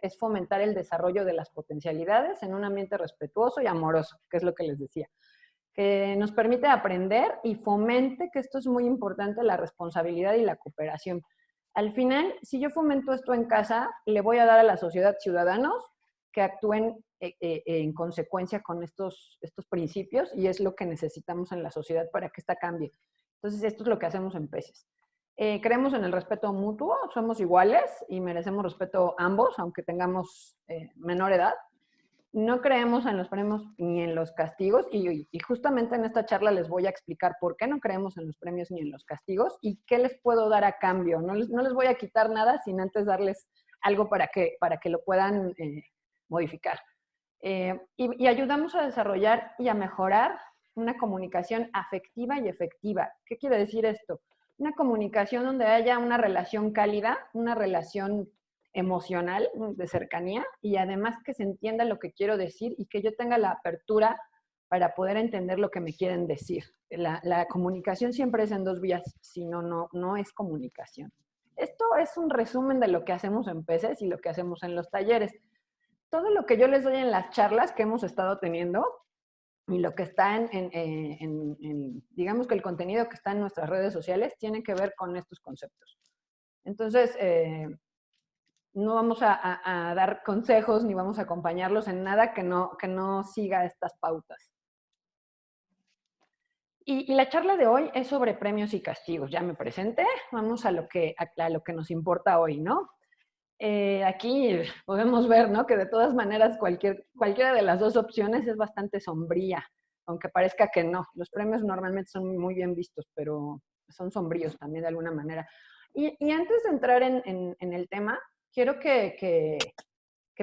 es fomentar el desarrollo de las potencialidades en un ambiente respetuoso y amoroso, que es lo que les decía, que nos permite aprender y fomente, que esto es muy importante, la responsabilidad y la cooperación. Al final, si yo fomento esto en casa, le voy a dar a la sociedad ciudadanos que actúen en consecuencia con estos principios, y es lo que necesitamos en la sociedad para que esta cambie. Entonces, esto es lo que hacemos en Peces. Creemos en el respeto mutuo, somos iguales y merecemos respeto ambos, aunque tengamos menor edad. No creemos en los premios ni en los castigos, y justamente en esta charla les voy a explicar por qué no creemos en los premios ni en los castigos y qué les puedo dar a cambio. No les voy a quitar nada sin antes darles algo para que lo puedan modificar. Y ayudamos a desarrollar y a mejorar una comunicación afectiva y efectiva. ¿Qué quiere decir esto? Una comunicación donde haya una relación cálida, una relación emocional, de cercanía, y además que se entienda lo que quiero decir y que yo tenga la apertura para poder entender lo que me quieren decir. La comunicación siempre es en dos vías, si no, no es comunicación. Esto es un resumen de lo que hacemos en Peces y lo que hacemos en los talleres. Todo lo que yo les doy en las charlas que hemos estado teniendo y lo que está digamos que el contenido que está en nuestras redes sociales tiene que ver con estos conceptos. Entonces, no vamos a dar consejos ni vamos a acompañarlos en nada que no siga estas pautas. Y la charla de hoy es sobre premios y castigos. Ya me presenté, vamos a lo que nos importa hoy, ¿no? Aquí podemos ver, ¿no?, que de todas maneras cualquiera de las dos opciones es bastante sombría, aunque parezca que no. Los premios normalmente son muy bien vistos, pero son sombríos también de alguna manera. Y antes de entrar en el tema, quiero que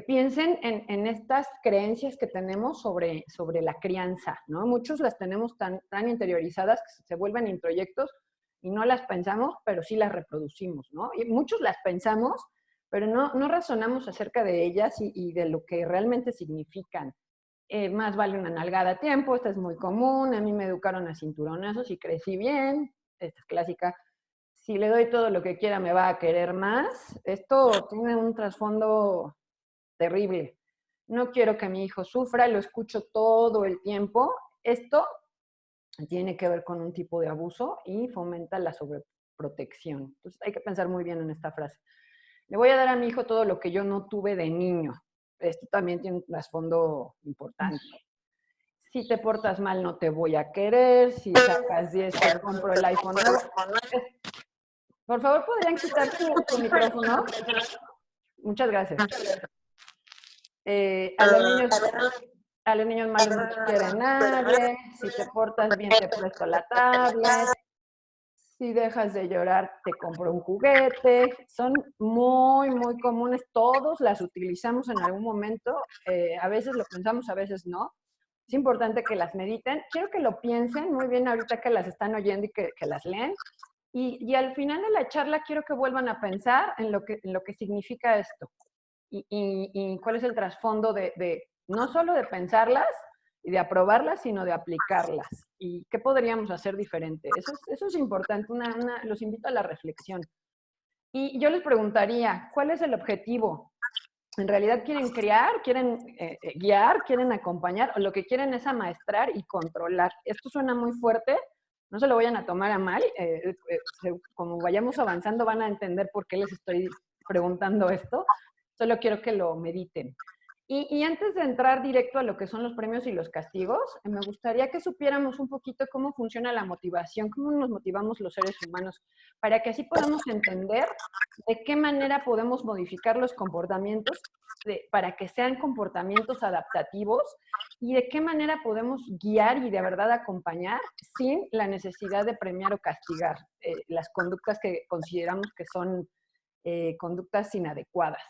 piensen en estas creencias que tenemos sobre la crianza, ¿no? Muchos las tenemos tan interiorizadas que se vuelven introyectos y no las pensamos, pero sí las reproducimos, ¿no? Y muchos las pensamos, pero no razonamos acerca de ellas y de lo que realmente significan. Más vale una nalgada a tiempo, esta es muy común, a mí me educaron a cinturonazos y crecí bien, esta es clásica. Si le doy todo lo que quiera me va a querer más. Esto tiene un trasfondo terrible. No quiero que mi hijo sufra, lo escucho todo el tiempo. Esto tiene que ver con un tipo de abuso y fomenta la sobreprotección. Entonces hay que pensar muy bien en esta frase. Le voy a dar a mi hijo todo lo que yo no tuve de niño. Esto también tiene un trasfondo importante. Si te portas mal no te voy a querer, si sacas 10 te compro el iPhone nuevo. Por favor, ¿podrían quitar su micrófono? Muchas gracias. A los niños malos no te quiere nadie, si te portas bien te presto la tablet, si dejas de llorar te compro un juguete. Son muy comunes, todos las utilizamos en algún momento, a veces lo pensamos, a veces no. Es importante que las mediten. Quiero que lo piensen muy bien ahorita que las están oyendo y que las leen. Y al final de la charla quiero que vuelvan a pensar en lo que significa esto. Y cuál es el trasfondo de no solo de pensarlas y de aprobarlas, sino de aplicarlas. ¿Y qué podríamos hacer diferente? Eso es importante, los invito a la reflexión. Y yo les preguntaría, ¿cuál es el objetivo? ¿En realidad quieren criar, quieren guiar, quieren acompañar, o lo que quieren es amaestrar y controlar? Esto suena muy fuerte, no se lo vayan a tomar a mal, como vayamos avanzando van a entender por qué les estoy preguntando esto. Solo quiero que lo mediten. Y antes de entrar directo a lo que son los premios y los castigos, me gustaría que supiéramos un poquito cómo funciona la motivación, cómo nos motivamos los seres humanos, para que así podamos entender de qué manera podemos modificar los comportamientos para que sean comportamientos adaptativos, y de qué manera podemos guiar y de verdad acompañar sin la necesidad de premiar o castigar las conductas que consideramos que son conductas inadecuadas.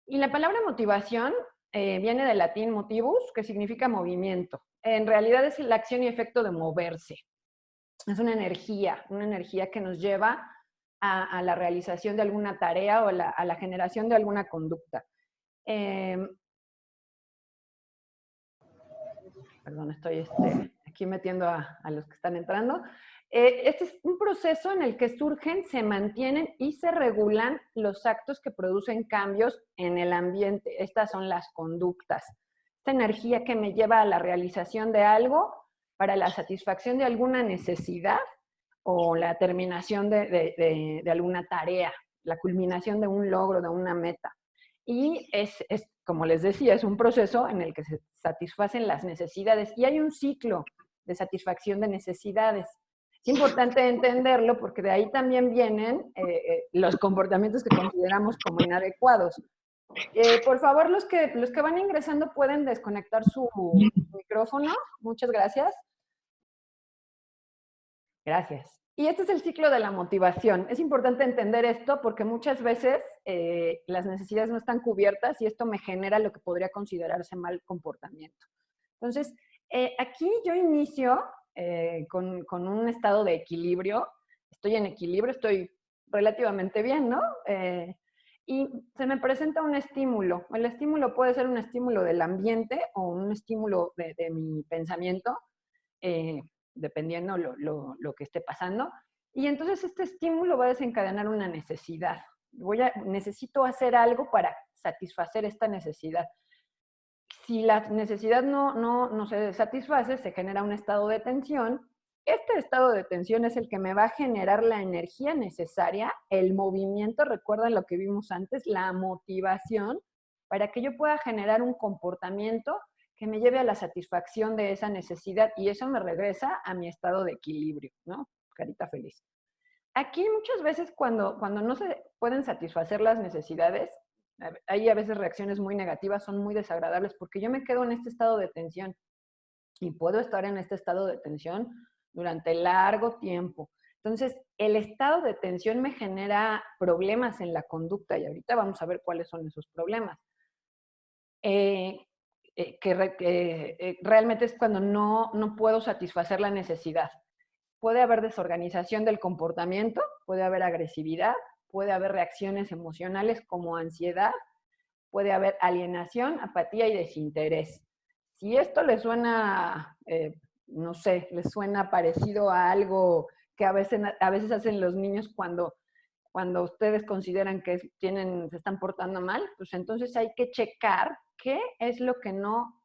Y la palabra motivación viene del latín motivus, que significa movimiento. En realidad es la acción y efecto de moverse. Es una energía que nos lleva a la realización de alguna tarea o a la generación de alguna conducta. Perdón, estoy aquí metiendo a los que están entrando. Este es un proceso en el que surgen, se mantienen y se regulan los actos que producen cambios en el ambiente. Estas son las conductas. Esta energía que me lleva a la realización de algo para la satisfacción de alguna necesidad o la terminación de alguna tarea, la culminación de un logro, de una meta. Y como les decía, es un proceso en el que se satisfacen las necesidades y hay un ciclo de satisfacción de necesidades. Es importante entenderlo porque de ahí también vienen los comportamientos que consideramos como inadecuados. Por favor, los que van ingresando pueden desconectar su micrófono. Muchas gracias. Gracias. Y este es el ciclo de la motivación. Es importante entender esto porque muchas veces las necesidades no están cubiertas y esto me genera lo que podría considerarse mal comportamiento. Entonces, aquí yo inicio con un estado de equilibrio. Estoy en equilibrio, estoy relativamente bien, ¿no? Y se me presenta un estímulo. El estímulo puede ser un estímulo del ambiente o un estímulo de mi pensamiento. Dependiendo lo que esté pasando. Y entonces este estímulo va a desencadenar una necesidad. Necesito hacer algo para satisfacer esta necesidad. Si la necesidad no se satisface, se genera un estado de tensión. Este estado de tensión es el que me va a generar la energía necesaria, el movimiento, recuerden lo que vimos antes, la motivación, para que yo pueda generar un comportamiento que me lleve a la satisfacción de esa necesidad y eso me regresa a mi estado de equilibrio, ¿no? Carita feliz. Aquí muchas veces cuando no se pueden satisfacer las necesidades, hay a veces reacciones muy negativas, son muy desagradables porque yo me quedo en este estado de tensión y puedo estar en este estado de tensión durante largo tiempo. Entonces, el estado de tensión me genera problemas en la conducta y ahorita vamos a ver cuáles son esos problemas. Realmente es cuando no puedo satisfacer la necesidad. Puede haber desorganización del comportamiento, puede haber agresividad, puede haber reacciones emocionales como ansiedad, puede haber alienación, apatía y desinterés. Si esto les suena, no sé, les suena parecido a algo que a veces hacen los niños cuando ustedes consideran que se están portando mal, pues entonces hay que checar qué es lo que no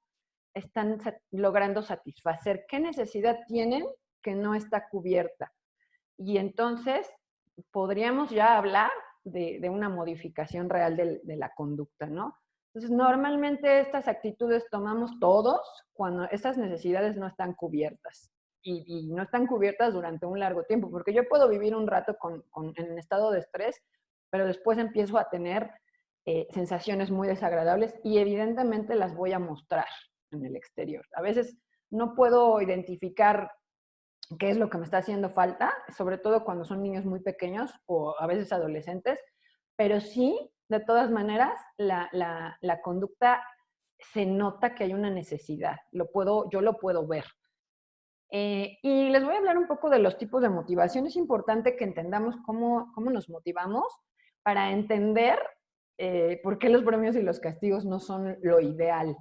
están logrando satisfacer, qué necesidad tienen que no está cubierta. Y entonces podríamos ya hablar de una modificación real de la conducta, ¿no? Entonces, normalmente estas actitudes tomamos todos cuando estas necesidades no están cubiertas y no están cubiertas durante un largo tiempo, porque yo puedo vivir un rato en estado de estrés, pero después empiezo a tener sensaciones muy desagradables y evidentemente las voy a mostrar en el exterior. A veces no puedo identificar qué es lo que me está haciendo falta, sobre todo cuando son niños muy pequeños o a veces adolescentes, pero sí, de todas maneras, la conducta se nota que hay una necesidad, yo lo puedo ver. Y les voy a hablar un poco de los tipos de motivación. Es importante que entendamos cómo nos motivamos para entender por qué los premios y los castigos no son lo ideal.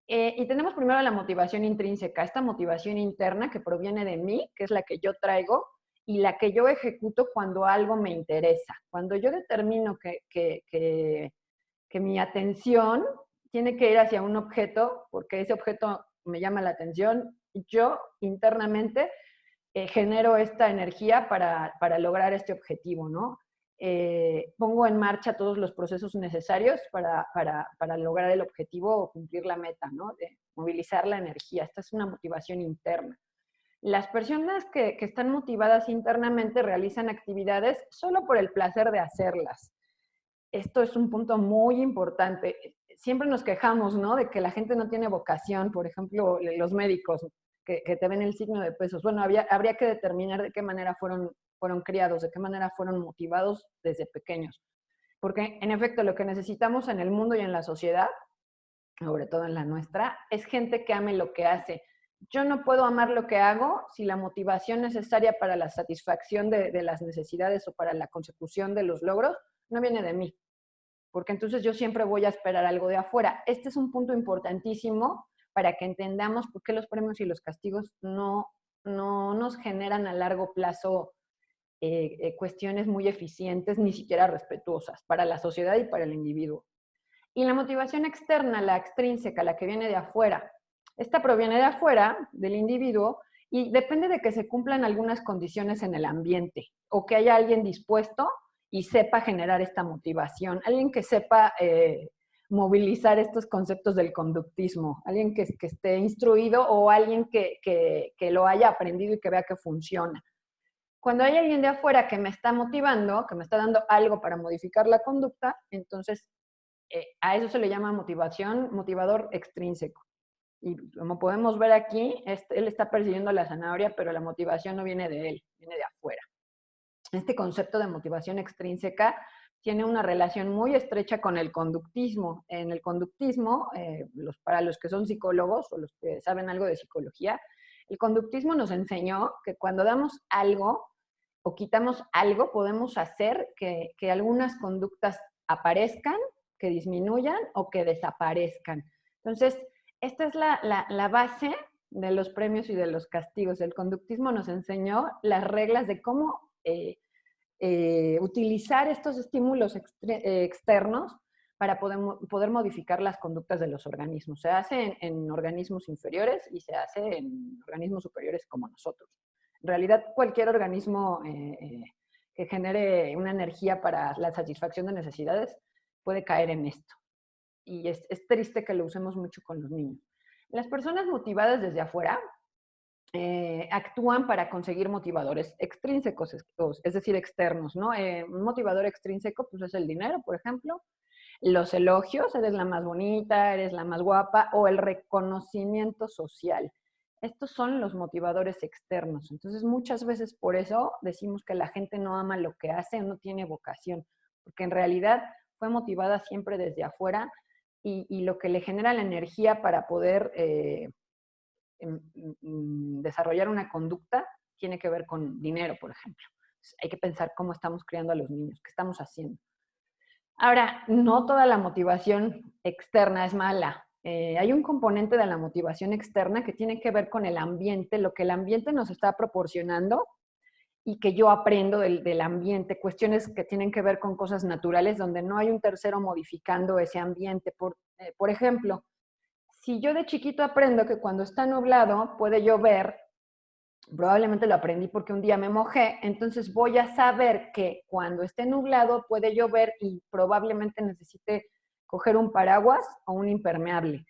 Y tenemos primero la motivación intrínseca, esta motivación interna que proviene de mí, que es la que yo traigo y la que yo ejecuto cuando algo me interesa. Cuando yo determino que mi atención tiene que ir hacia un objeto, porque ese objeto me llama la atención, yo internamente genero esta energía para lograr este objetivo, ¿no? Pongo en marcha todos los procesos necesarios para lograr el objetivo o cumplir la meta, ¿no? De movilizar la energía. Esta es una motivación interna. Las personas que están motivadas internamente realizan actividades solo por el placer de hacerlas. Esto es un punto muy importante. Siempre nos quejamos, ¿no? De que la gente no tiene vocación, por ejemplo, los médicos que te ven el signo de pesos. Bueno, habría que determinar de qué manera fueron criados, de qué manera fueron motivados desde pequeños. Porque, en efecto, lo que necesitamos en el mundo y en la sociedad, sobre todo en la nuestra, es gente que ame lo que hace. Yo no puedo amar lo que hago si la motivación necesaria para la satisfacción de las necesidades o para la consecución de los logros no viene de mí, porque entonces yo siempre voy a esperar algo de afuera. Este es un punto importantísimo para que entendamos por qué los premios y los castigos no no nos generan a largo plazo cuestiones muy eficientes, ni siquiera respetuosas para la sociedad y para el individuo. Y la motivación externa, la extrínseca, la que viene de afuera, esta proviene de afuera, del individuo, y depende de que se cumplan algunas condiciones en el ambiente o que haya alguien dispuesto y sepa generar esta motivación, alguien que sepa movilizar estos conceptos del conductismo, alguien que esté instruido o alguien que lo haya aprendido y que vea que funciona. Cuando hay alguien de afuera que me está motivando, que me está dando algo para modificar la conducta, entonces a eso se le llama motivador extrínseco. Y como podemos ver aquí, él está persiguiendo la zanahoria, pero la motivación no viene de él, viene de afuera. Este concepto de motivación extrínseca tiene una relación muy estrecha con el conductismo. En el conductismo, para los que son psicólogos o los que saben algo de psicología, el conductismo nos enseñó que cuando damos algo o quitamos algo, podemos hacer que algunas conductas aparezcan, que disminuyan o que desaparezcan. Entonces, esta es la base de los premios y de los castigos. El conductismo nos enseñó las reglas de cómo utilizar estos estímulos externos para poder modificar las conductas de los organismos. Se hace en organismos inferiores y se hace en organismos superiores como nosotros. En realidad, cualquier organismo que genere una energía para la satisfacción de necesidades puede caer en esto. Y es triste que lo usemos mucho con los niños. Las personas motivadas desde afuera actúan para conseguir motivadores extrínsecos, es decir, externos, ¿no? Un motivador extrínseco, pues es el dinero, por ejemplo, los elogios, eres la más bonita, eres la más guapa, o el reconocimiento social. Estos son los motivadores externos. Entonces, muchas veces por eso decimos que la gente no ama lo que hace o no tiene vocación, porque en realidad fue motivada siempre desde afuera y lo que le genera la energía para poder desarrollar una conducta tiene que ver con dinero, por ejemplo. Entonces, hay que pensar cómo estamos criando a los niños, qué estamos haciendo. Ahora, no toda la motivación externa es mala. Hay un componente de la motivación externa que tiene que ver con el ambiente, lo que el ambiente nos está proporcionando y que yo aprendo del ambiente, cuestiones que tienen que ver con cosas naturales donde no hay un tercero modificando ese ambiente. Por ejemplo, si yo de chiquito aprendo que cuando está nublado puede llover, probablemente lo aprendí porque un día me mojé, entonces voy a saber que cuando esté nublado puede llover y probablemente necesite coger un paraguas o un impermeable.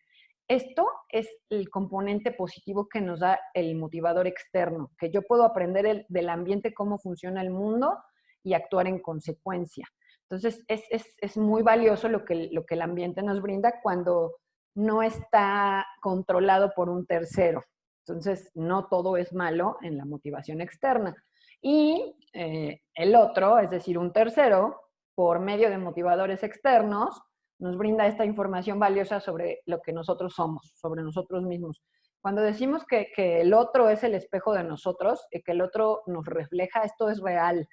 Esto es el componente positivo que nos da el motivador externo, que yo puedo aprender del ambiente cómo funciona el mundo y actuar en consecuencia. Entonces, es muy valioso lo que el ambiente nos brinda cuando no está controlado por un tercero. Entonces, no todo es malo en la motivación externa. Y el otro, es decir, un tercero, por medio de motivadores externos, nos brinda esta información valiosa sobre lo que nosotros somos, sobre nosotros mismos. Cuando decimos que el otro es el espejo de nosotros y que el otro nos refleja, esto es real.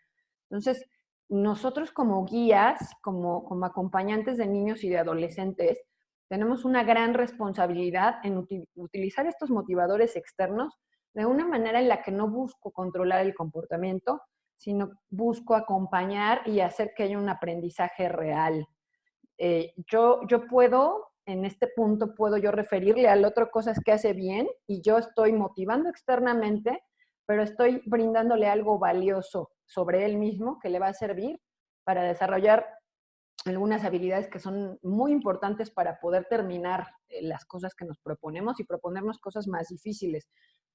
Entonces, nosotros como guías, como acompañantes de niños y de adolescentes, tenemos una gran responsabilidad en utilizar estos motivadores externos de una manera en la que no busco controlar el comportamiento, sino busco acompañar y hacer que haya un aprendizaje real. Yo puedo, en este punto, puedo yo referirle al otro cosas que hace bien y yo estoy motivando externamente, pero estoy brindándole algo valioso sobre él mismo que le va a servir para desarrollar algunas habilidades que son muy importantes para poder terminar las cosas que nos proponemos y proponernos cosas más difíciles.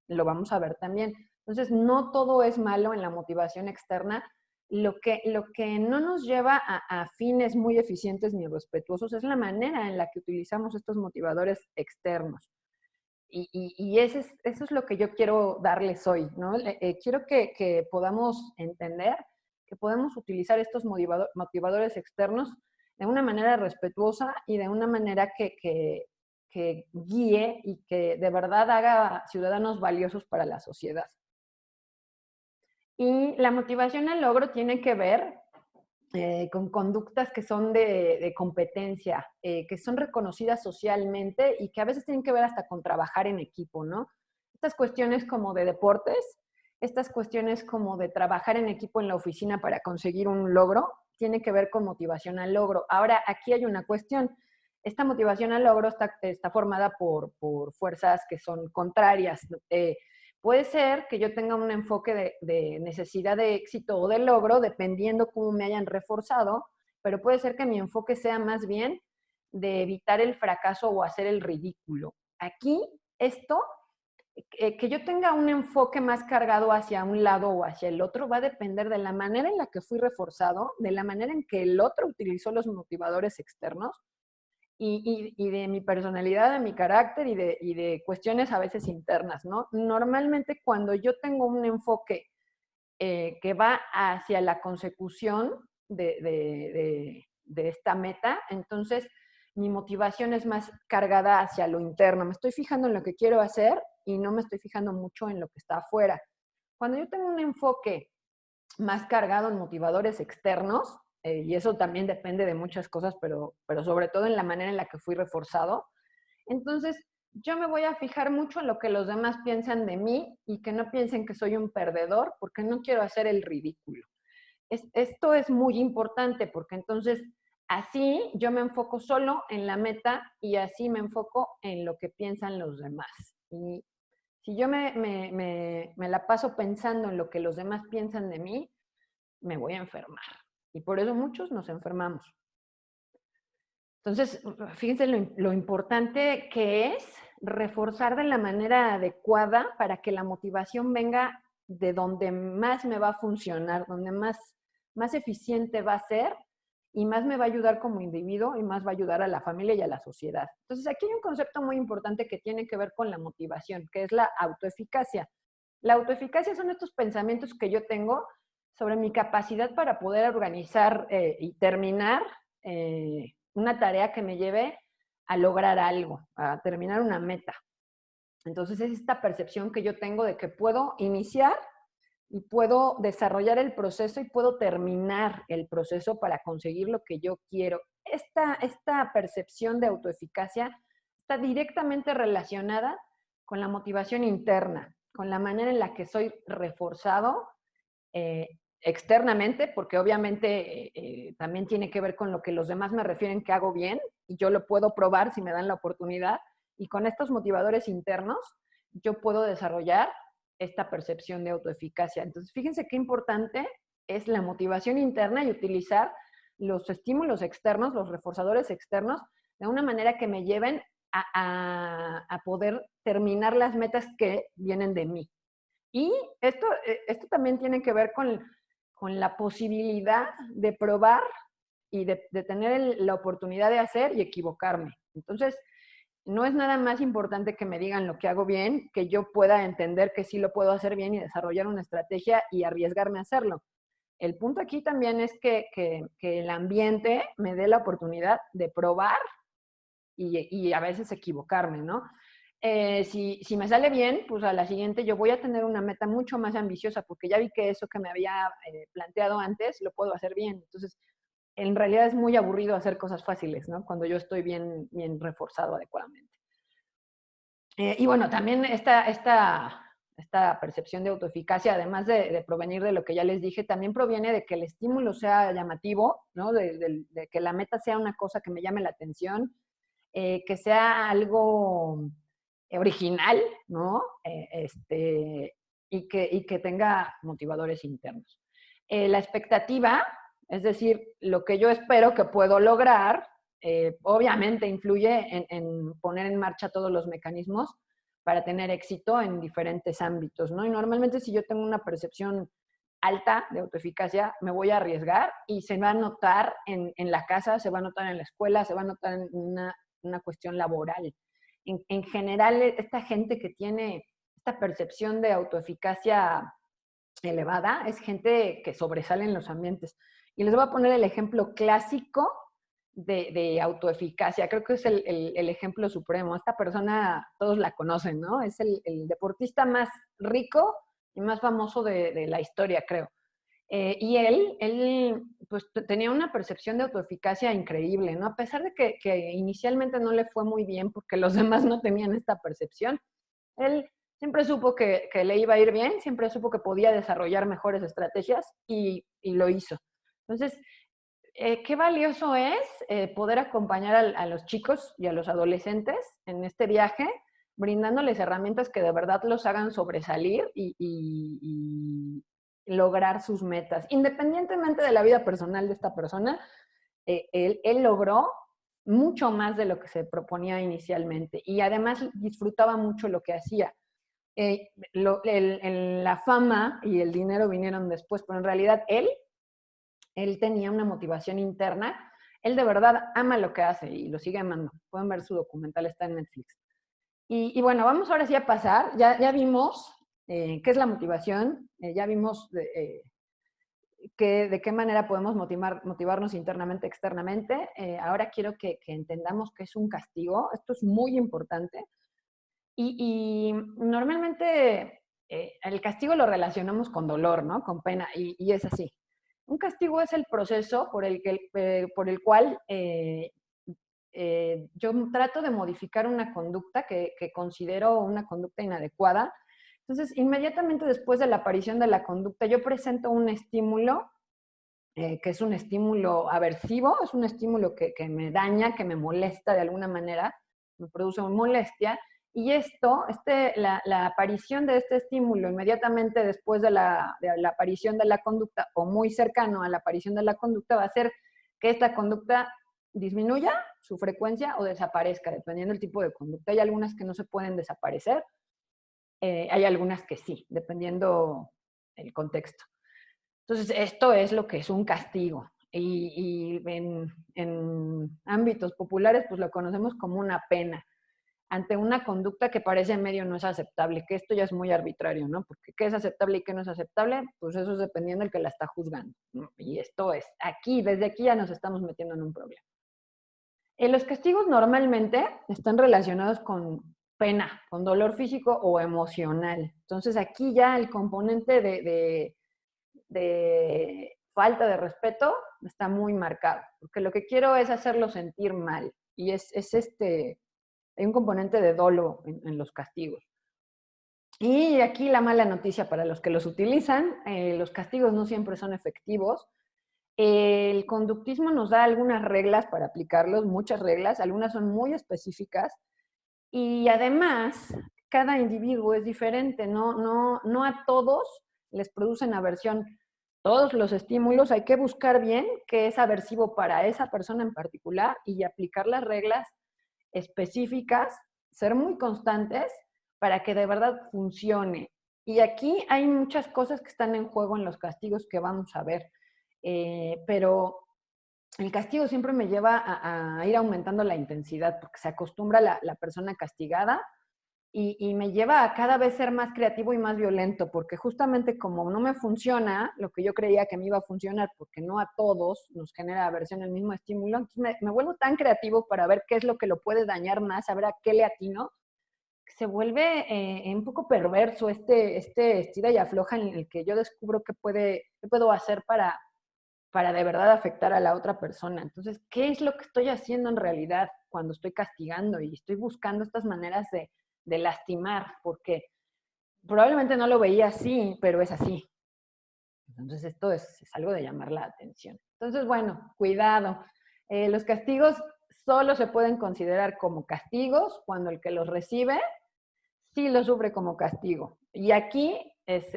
Lo vamos a ver también. Entonces, no todo es malo en la motivación externa. Lo que no nos lleva a fines muy eficientes ni respetuosos es la manera en la que utilizamos estos motivadores externos. Y eso es lo que yo quiero darles hoy, ¿no? Quiero que podamos entender que podemos utilizar estos motivadores externos de una manera respetuosa y de una manera que guíe y que de verdad haga ciudadanos valiosos para la sociedad. Y la motivación al logro tiene que ver con conductas que son de competencia, que son reconocidas socialmente y que a veces tienen que ver hasta con trabajar en equipo, ¿no? estas cuestiones como de deportes, estas cuestiones como de trabajar en equipo en la oficina para conseguir un logro, tiene que ver con motivación al logro. Ahora, aquí hay una cuestión. Esta motivación al logro está formada por fuerzas que son contrarias. Puede ser que yo tenga un enfoque de necesidad de éxito o de logro, dependiendo cómo me hayan reforzado, pero puede ser que mi enfoque sea más bien de evitar el fracaso o hacer el ridículo. Aquí, esto, que yo tenga un enfoque más cargado hacia un lado o hacia el otro, va a depender de la manera en la que fui reforzado, de la manera en que el otro utilizó los motivadores externos y de mi personalidad, de mi carácter y de cuestiones a veces internas, ¿no? Normalmente cuando yo tengo un enfoque que va hacia la consecución de esta meta, entonces mi motivación es más cargada hacia lo interno. Me estoy fijando en lo que quiero hacer y no me estoy fijando mucho en lo que está afuera. Cuando yo tengo un enfoque más cargado en motivadores externos, y eso también depende de muchas cosas, pero sobre todo en la manera en la que fui reforzado, entonces yo me voy a fijar mucho en lo que los demás piensan de mí y que no piensen que soy un perdedor porque no quiero hacer el ridículo. Esto es muy importante porque entonces así yo me enfoco solo en la meta y así me enfoco en lo que piensan los demás. Y si yo me la paso pensando en lo que los demás piensan de mí, me voy a enfermar. Y por eso muchos nos enfermamos. Entonces, fíjense lo importante que es reforzar de la manera adecuada para que la motivación venga de donde más me va a funcionar, donde más eficiente va a ser y más me va a ayudar como individuo y más va a ayudar a la familia y a la sociedad. Entonces, aquí hay un concepto muy importante que tiene que ver con la motivación, que es la autoeficacia. La autoeficacia son estos pensamientos que yo tengo sobre mi capacidad para poder organizar y terminar una tarea que me lleve a lograr algo, a terminar una meta. Entonces es esta percepción que yo tengo de que puedo iniciar y puedo desarrollar el proceso y puedo terminar el proceso para conseguir lo que yo quiero. Esta percepción de autoeficacia está directamente relacionada con la motivación interna, con la manera en la que soy reforzado externamente, porque obviamente también tiene que ver con lo que los demás me refieren que hago bien y yo lo puedo probar si me dan la oportunidad. Y con estos motivadores internos yo puedo desarrollar esta percepción de autoeficacia. Entonces, fíjense qué importante es la motivación interna y utilizar los estímulos externos, los reforzadores externos, de una manera que me lleven a poder terminar las metas que vienen de mí. Y esto también tiene que ver con la posibilidad de probar y de tener la oportunidad de hacer y equivocarme. Entonces, no es nada más importante que me digan lo que hago bien, que yo pueda entender que sí lo puedo hacer bien y desarrollar una estrategia y arriesgarme a hacerlo. El punto aquí también es que el ambiente me dé la oportunidad de probar y a veces equivocarme, ¿no? Si me sale bien, pues a la siguiente yo voy a tener una meta mucho más ambiciosa porque ya vi que eso que me había planteado antes lo puedo hacer bien. Entonces, en realidad es muy aburrido hacer cosas fáciles, ¿no? Cuando yo estoy bien reforzado adecuadamente. Y bueno, también esta percepción de autoeficacia, además de provenir de lo que ya les dije, también proviene de que el estímulo sea llamativo, ¿no? De que la meta sea una cosa que me llame la atención, que sea algo original, ¿no? Y que tenga motivadores internos. La expectativa, es decir, lo que yo espero que puedo lograr, obviamente influye en poner en marcha todos los mecanismos para tener éxito en diferentes ámbitos, ¿no? Y normalmente si yo tengo una percepción alta de autoeficacia, me voy a arriesgar y se va a notar en la casa, se va a notar en la escuela, se va a notar en una cuestión laboral. En general, esta gente que tiene esta percepción de autoeficacia elevada es gente que sobresale en los ambientes. Y les voy a poner el ejemplo clásico de autoeficacia. Creo que es el ejemplo supremo. Esta persona, todos la conocen, ¿no? Es el deportista más rico y más famoso de la historia, creo. Y él pues tenía una percepción de autoeficacia increíble, ¿no? A pesar de que inicialmente no le fue muy bien porque los demás no tenían esta percepción, él siempre supo que le iba a ir bien, siempre supo que podía desarrollar mejores estrategias y lo hizo. Entonces, qué valioso es poder acompañar a los chicos y a los adolescentes en este viaje, brindándoles herramientas que de verdad los hagan sobresalir y lograr sus metas. Independientemente de la vida personal de esta persona, él logró mucho más de lo que se proponía inicialmente y además disfrutaba mucho lo que hacía. La fama y el dinero vinieron después, pero en realidad él tenía una motivación interna. Él de verdad ama lo que hace y lo sigue amando. Pueden ver su documental, está en Netflix. Y bueno, vamos ahora sí a pasar. Ya vimos qué es la motivación, ya vimos de qué manera podemos motivarnos internamente, externamente. Ahora quiero que entendamos qué es un castigo. Esto es muy importante. Y normalmente el castigo lo relacionamos con dolor, ¿no? Con pena, y es así. Un castigo es el proceso por el cual yo trato de modificar una conducta que considero una conducta inadecuada. Entonces, inmediatamente después de la aparición de la conducta, yo presento un estímulo que es un estímulo aversivo, es un estímulo que me daña, que me molesta de alguna manera, me produce una molestia, y la aparición de este estímulo inmediatamente después de la aparición de la conducta, o muy cercano a la aparición de la conducta, va a hacer que esta conducta disminuya su frecuencia o desaparezca, dependiendo del tipo de conducta. Hay algunas que no se pueden desaparecer, hay algunas que sí, dependiendo el contexto. Entonces, esto es lo que es un castigo. Y en ámbitos populares, pues lo conocemos como una pena ante una conducta que parece medio no es aceptable, que esto ya es muy arbitrario, ¿no? Porque qué es aceptable y qué no es aceptable, pues eso es dependiendo del que la está juzgando, ¿no? Y esto es, desde aquí ya nos estamos metiendo en un problema. Los castigos normalmente están relacionados con pena, con dolor físico o emocional. Entonces aquí ya el componente de falta de respeto está muy marcado, porque lo que quiero es hacerlo sentir mal y hay un componente de dolo en los castigos. Y aquí la mala noticia para los que los utilizan, los castigos no siempre son efectivos. El conductismo nos da algunas reglas para aplicarlos, muchas reglas, algunas son muy específicas y además cada individuo es diferente, no a todos les producen aversión todos los estímulos, hay que buscar bien qué es aversivo para esa persona en particular y aplicar las reglas específicas, ser muy constantes para que de verdad funcione. Y aquí hay muchas cosas que están en juego en los castigos que vamos a ver, pero el castigo siempre me lleva a ir aumentando la intensidad porque se acostumbra la persona castigada y me lleva a cada vez ser más creativo y más violento, porque justamente como no me funciona lo que yo creía que me iba a funcionar, porque no a todos nos genera aversión el mismo estímulo, entonces me vuelvo tan creativo para ver qué es lo que lo puede dañar más, a ver a qué le atino, que se vuelve un poco perverso este estira y afloja en el que yo descubro qué puedo hacer para de verdad afectar a la otra persona. Entonces, ¿qué es lo que estoy haciendo en realidad cuando estoy castigando y estoy buscando estas maneras de lastimar? Porque probablemente no lo veía así, pero es así. Entonces, esto es algo de llamar la atención. Entonces, bueno, cuidado. Los castigos solo se pueden considerar como castigos cuando el que los recibe sí lo sufre como castigo. Y aquí es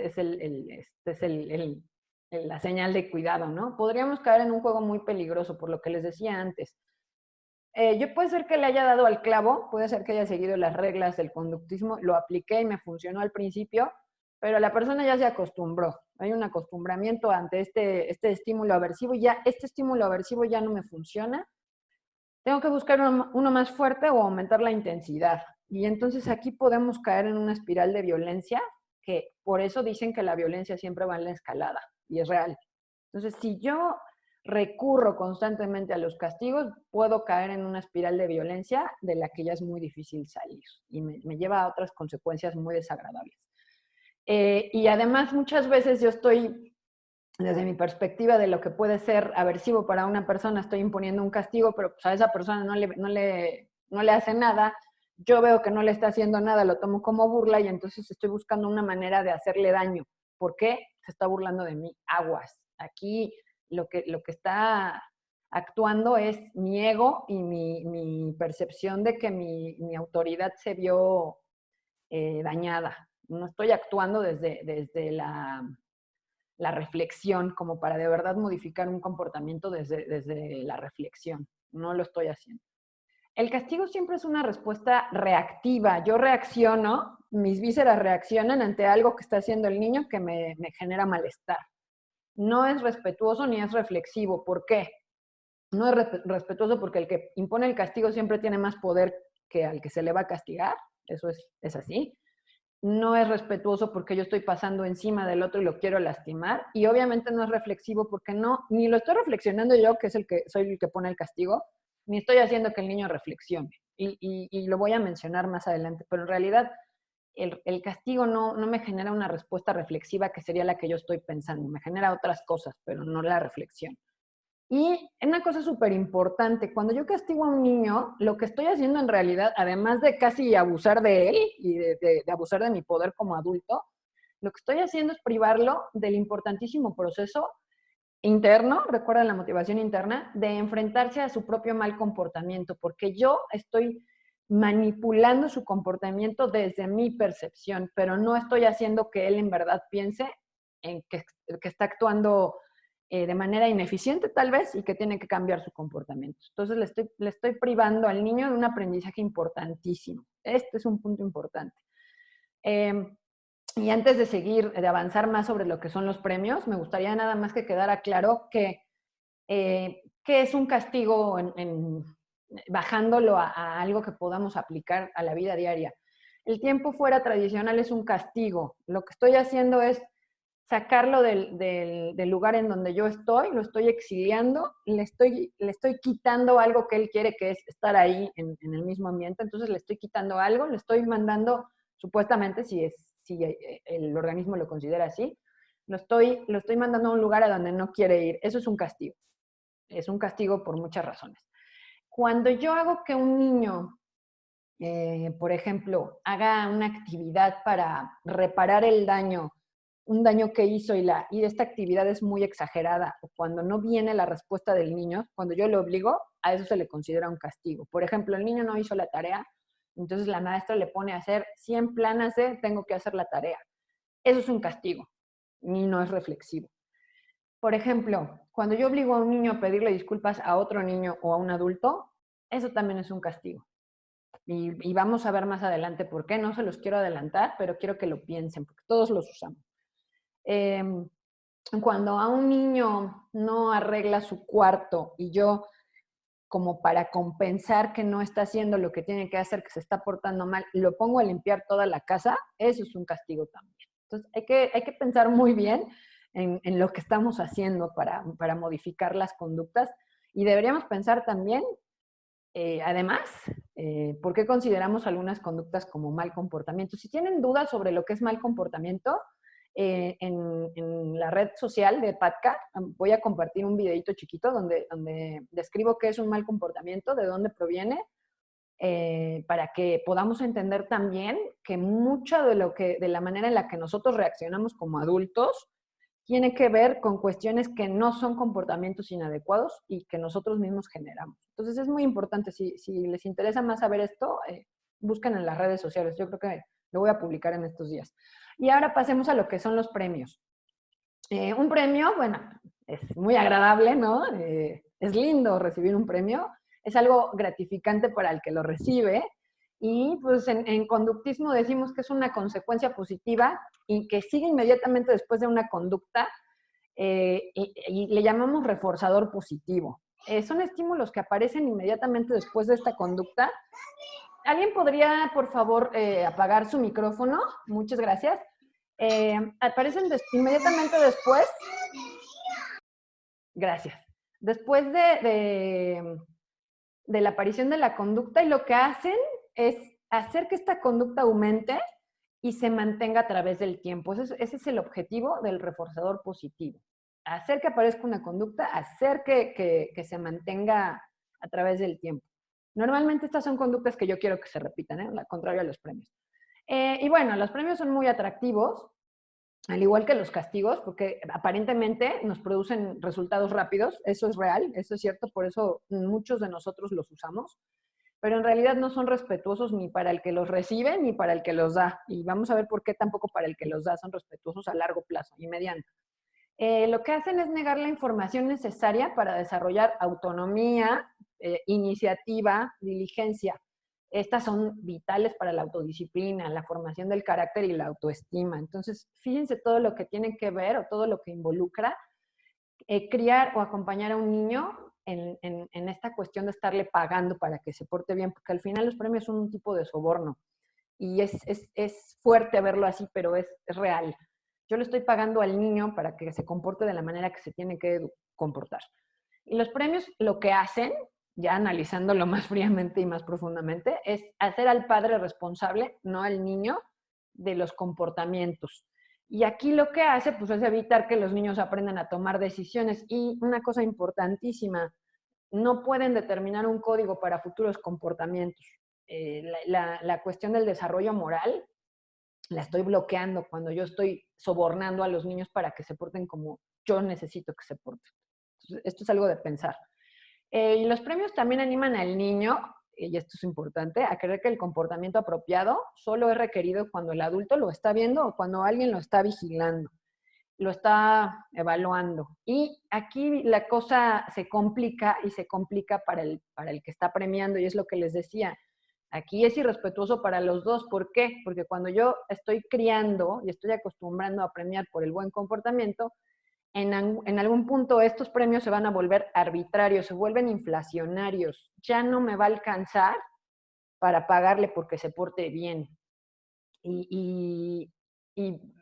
la señal de cuidado, ¿no? Podríamos caer en un juego muy peligroso, por lo que les decía antes. Yo puede ser que le haya dado al clavo, puede ser que haya seguido las reglas del conductismo, lo apliqué y me funcionó al principio, pero la persona ya se acostumbró. Hay un acostumbramiento ante este estímulo aversivo y ya este estímulo aversivo ya no me funciona. Tengo que buscar uno más fuerte o aumentar la intensidad. Y entonces aquí podemos caer en una espiral de violencia, que por eso dicen que la violencia siempre va en la escalada, y es real. Entonces, si yo recurro constantemente a los castigos, puedo caer en una espiral de violencia de la que ya es muy difícil salir y me lleva a otras consecuencias muy desagradables. Y además, muchas veces yo estoy desde mi perspectiva de lo que puede ser aversivo para una persona, estoy imponiendo un castigo, pero pues a esa persona no le hace nada, yo veo que no le está haciendo nada, lo tomo como burla y entonces estoy buscando una manera de hacerle daño. ¿Por qué? Se está burlando de mí. Aguas. Aquí lo que está actuando es mi ego y mi percepción de que mi autoridad se vio dañada. No estoy actuando desde la reflexión como para de verdad modificar un comportamiento desde la reflexión. No lo estoy haciendo. El castigo siempre es una respuesta reactiva. Yo reacciono, mis vísceras reaccionan ante algo que está haciendo el niño que me genera malestar. No es respetuoso ni es reflexivo. ¿Por qué? No es respetuoso porque el que impone el castigo siempre tiene más poder que al que se le va a castigar. Eso es así. No es respetuoso porque yo estoy pasando encima del otro y lo quiero lastimar. Y obviamente no es reflexivo porque ni lo estoy reflexionando yo, que soy el que pone el castigo, ni estoy haciendo que el niño reflexione. Y lo voy a mencionar más adelante, pero en realidad el castigo no me genera una respuesta reflexiva que sería la que yo estoy pensando, me genera otras cosas, pero no la reflexión. Y una cosa súper importante, cuando yo castigo a un niño, lo que estoy haciendo en realidad, además de casi abusar de él y de abusar de mi poder como adulto, lo que estoy haciendo es privarlo del importantísimo proceso interno, recuerda la motivación interna, de enfrentarse a su propio mal comportamiento, porque yo estoy manipulando su comportamiento desde mi percepción, pero no estoy haciendo que él en verdad piense en que está actuando de manera ineficiente tal vez y que tiene que cambiar su comportamiento. Entonces le estoy privando al niño de un aprendizaje importantísimo. Este es un punto importante. Y antes de seguir, de avanzar más sobre lo que son los premios, me gustaría nada más que quedara claro que es un castigo bajándolo a algo que podamos aplicar a la vida diaria. El tiempo fuera tradicional es un castigo. Lo que estoy haciendo es sacarlo del lugar en donde yo estoy, lo estoy exiliando, le estoy quitando algo que él quiere, que es estar ahí en el mismo ambiente, entonces le estoy quitando algo, le estoy mandando, supuestamente, si el organismo lo considera así, lo estoy mandando a un lugar a donde no quiere ir. Eso es un castigo por muchas razones. Cuando yo hago que un niño, por ejemplo, haga una actividad para reparar un daño que hizo y esta actividad es muy exagerada, o cuando no viene la respuesta del niño, cuando yo lo obligo, a eso se le considera un castigo. Por ejemplo, el niño no hizo la tarea, entonces la maestra le pone a hacer 100 planas de tengo que hacer la tarea. Eso es un castigo y no es reflexivo. Por ejemplo, cuando yo obligo a un niño a pedirle disculpas a otro niño o a un adulto, eso también es un castigo. Y vamos a ver más adelante por qué. No se los quiero adelantar, pero quiero que lo piensen, porque todos los usamos. Cuando a un niño no arregla su cuarto y yo, como para compensar que no está haciendo lo que tiene que hacer, que se está portando mal, lo pongo a limpiar toda la casa, eso es un castigo también. Entonces hay que pensar muy bien en lo que estamos haciendo para modificar las conductas y deberíamos pensar también, además, por qué consideramos algunas conductas como mal comportamiento. Si tienen dudas sobre lo que es mal comportamiento, en la red social de PATCA voy a compartir un videito chiquito donde describo qué es un mal comportamiento, de dónde proviene, para que podamos entender también que mucha de la manera en la que nosotros reaccionamos como adultos tiene que ver con cuestiones que no son comportamientos inadecuados y que nosotros mismos generamos. Entonces es muy importante, si les interesa más saber esto, busquen en las redes sociales. Yo creo que lo voy a publicar en estos días. Y ahora pasemos a lo que son los premios. Un premio, bueno, es muy agradable, ¿no? Es lindo recibir un premio, es algo gratificante para el que lo recibe y pues en conductismo decimos que es una consecuencia positiva y que sigue inmediatamente después de una conducta y le llamamos reforzador positivo. Son estímulos que aparecen inmediatamente después de esta conducta. ¿Alguien podría, por favor, apagar su micrófono? Muchas gracias. Aparecen inmediatamente después. Gracias. Después de la aparición de la conducta, y lo que hacen es hacer que esta conducta aumente y se mantenga a través del tiempo. Ese es el objetivo del reforzador positivo. Hacer que aparezca una conducta, hacer que se mantenga a través del tiempo. Normalmente estas son conductas que yo quiero que se repitan, al contrario a los premios. Y bueno, los premios son muy atractivos, al igual que los castigos, porque aparentemente nos producen resultados rápidos, eso es real, eso es cierto, por eso muchos de nosotros los usamos, pero en realidad no son respetuosos ni para el que los recibe ni para el que los da. Y vamos a ver por qué tampoco para el que los da son respetuosos a largo plazo y mediano. Lo que hacen es negar la información necesaria para desarrollar autonomía, iniciativa, diligencia. Estas son vitales para la autodisciplina, la formación del carácter y la autoestima. Entonces, fíjense todo lo que tiene que ver o todo lo que involucra criar o acompañar a un niño en esta cuestión de estarle pagando para que se porte bien, porque al final los premios son un tipo de soborno y es fuerte verlo así, pero es real. Yo le estoy pagando al niño para que se comporte de la manera que se tiene que comportar. Y los premios lo que hacen, ya analizándolo más fríamente y más profundamente, es hacer al padre responsable, no al niño, de los comportamientos. Y aquí lo que hace, pues, es evitar que los niños aprendan a tomar decisiones. Y una cosa importantísima, no pueden determinar un código para futuros comportamientos. La cuestión del desarrollo moral la estoy bloqueando cuando yo estoy sobornando a los niños para que se porten como yo necesito que se porten. Entonces, esto es algo de pensar. Y los premios también animan al niño, y esto es importante, a creer que el comportamiento apropiado solo es requerido cuando el adulto lo está viendo o cuando alguien lo está vigilando, lo está evaluando. Y aquí la cosa se complica y se complica para el que está premiando, y es lo que les decía. Aquí es irrespetuoso para los dos. ¿Por qué? Porque cuando yo estoy criando y estoy acostumbrando a premiar por el buen comportamiento, en algún punto estos premios se van a volver arbitrarios, se vuelven inflacionarios. Ya no me va a alcanzar para pagarle porque se porte bien. Y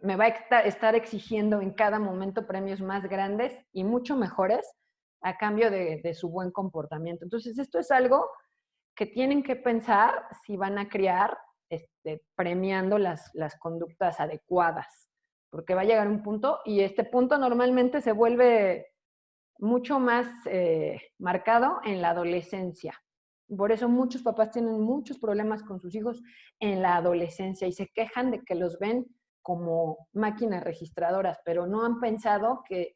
me va a estar exigiendo en cada momento premios más grandes y mucho mejores a cambio de su buen comportamiento. Entonces, esto es algo que tienen que pensar si van a criar premiando las conductas adecuadas, porque va a llegar un punto y este punto normalmente se vuelve mucho más marcado en la adolescencia. Por eso muchos papás tienen muchos problemas con sus hijos en la adolescencia y se quejan de que los ven como máquinas registradoras, pero no han pensado que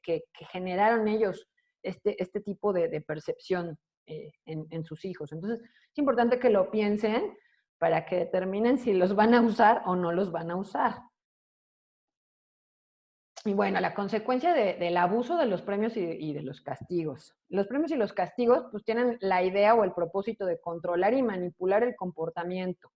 generaron ellos este tipo de percepción en sus hijos. Entonces, es importante que lo piensen para que determinen si los van a usar o no los van a usar. Y bueno, la consecuencia del abuso de los premios y de los castigos. Los premios y los castigos pues tienen la idea o el propósito de controlar y manipular el comportamiento.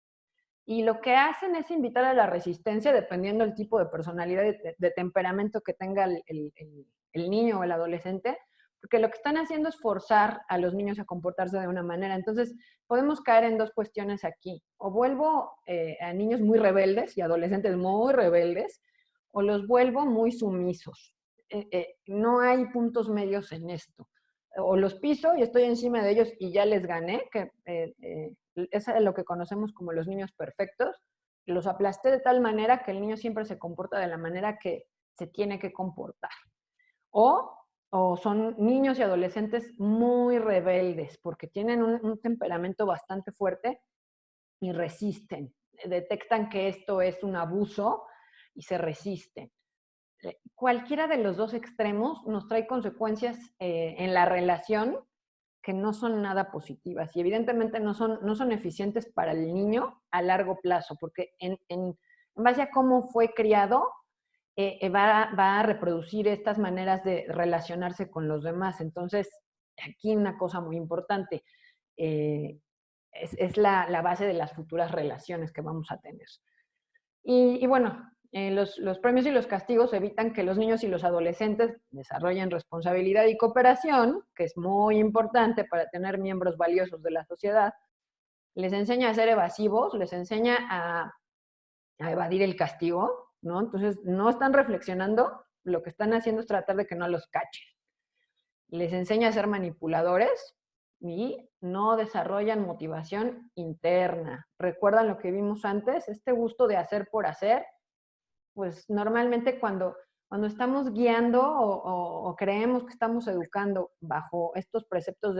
Y lo que hacen es invitar a la resistencia dependiendo del tipo de personalidad, de temperamento que tenga el niño o el adolescente, porque lo que están haciendo es forzar a los niños a comportarse de una manera. Entonces, podemos caer en dos cuestiones aquí. O vuelvo a niños muy rebeldes y adolescentes muy rebeldes, o los vuelvo muy sumisos. No hay puntos medios en esto. O los piso y estoy encima de ellos y ya les gané, que es lo que conocemos como los niños perfectos. Los aplasté de tal manera que el niño siempre se comporta de la manera que se tiene que comportar. O son niños y adolescentes muy rebeldes porque tienen un temperamento bastante fuerte y resisten. Detectan que esto es un abuso y se resisten. Cualquiera de los dos extremos nos trae consecuencias en la relación que no son nada positivas y evidentemente no son eficientes para el niño a largo plazo, porque en base a cómo fue criado, va a reproducir estas maneras de relacionarse con los demás. Entonces, aquí una cosa muy importante, es la base de las futuras relaciones que vamos a tener. Y bueno, los premios y los castigos evitan que los niños y los adolescentes desarrollen responsabilidad y cooperación, que es muy importante para tener miembros valiosos de la sociedad. Les enseña a ser evasivos, les enseña a evadir el castigo, ¿no? Entonces, no están reflexionando, lo que están haciendo es tratar de que no los cachen. Les enseña a ser manipuladores y no desarrollan motivación interna. ¿Recuerdan lo que vimos antes? Este gusto de hacer por hacer, pues normalmente cuando estamos guiando o creemos que estamos educando bajo estos preceptos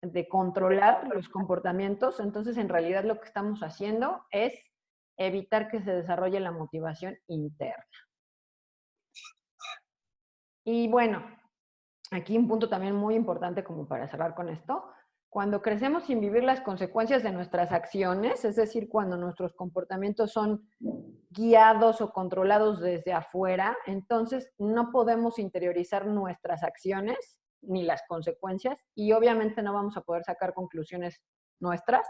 de controlar los comportamientos, entonces en realidad lo que estamos haciendo es evitar que se desarrolle la motivación interna. Y bueno, aquí un punto también muy importante como para cerrar con esto. Cuando crecemos sin vivir las consecuencias de nuestras acciones, es decir, cuando nuestros comportamientos son guiados o controlados desde afuera, entonces no podemos interiorizar nuestras acciones ni las consecuencias y obviamente no vamos a poder sacar conclusiones nuestras.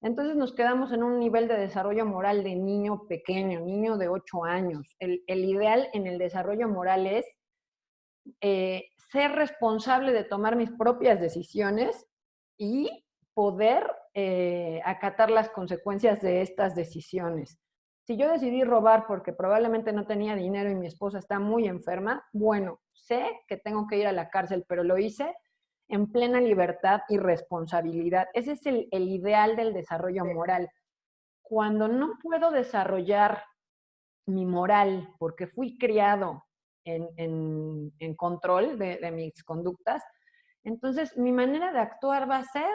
Entonces nos quedamos en un nivel de desarrollo moral de niño pequeño, niño de 8 años. El ideal en el desarrollo moral es ser responsable de tomar mis propias decisiones y poder acatar las consecuencias de estas decisiones. Si yo decidí robar porque probablemente no tenía dinero y mi esposa está muy enferma, bueno, sé que tengo que ir a la cárcel, pero lo hice en plena libertad y responsabilidad. Ese es el ideal del desarrollo moral. Cuando no puedo desarrollar mi moral porque fui criado en control de mis conductas, entonces mi manera de actuar va a ser,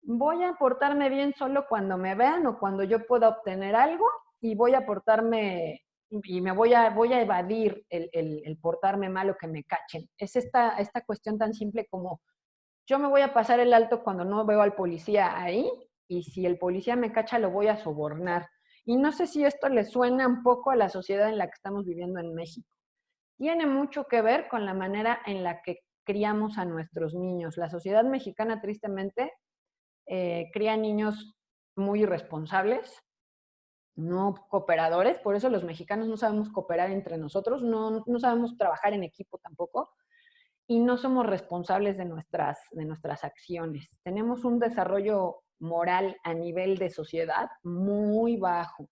voy a portarme bien solo cuando me vean o cuando yo pueda obtener algo y voy a portarme y me voy a evadir el portarme mal o que me cachen. Es esta cuestión tan simple como yo me voy a pasar el alto cuando no veo al policía ahí y si el policía me cacha lo voy a sobornar. Y no sé si esto le suena un poco a la sociedad en la que estamos viviendo en México. Tiene mucho que ver con la manera en la que criamos a nuestros niños. La sociedad mexicana, tristemente, cría niños muy irresponsables, no cooperadores, por eso los mexicanos no sabemos cooperar entre nosotros, no sabemos trabajar en equipo tampoco, y no somos responsables de nuestras acciones. Tenemos un desarrollo moral a nivel de sociedad muy bajo.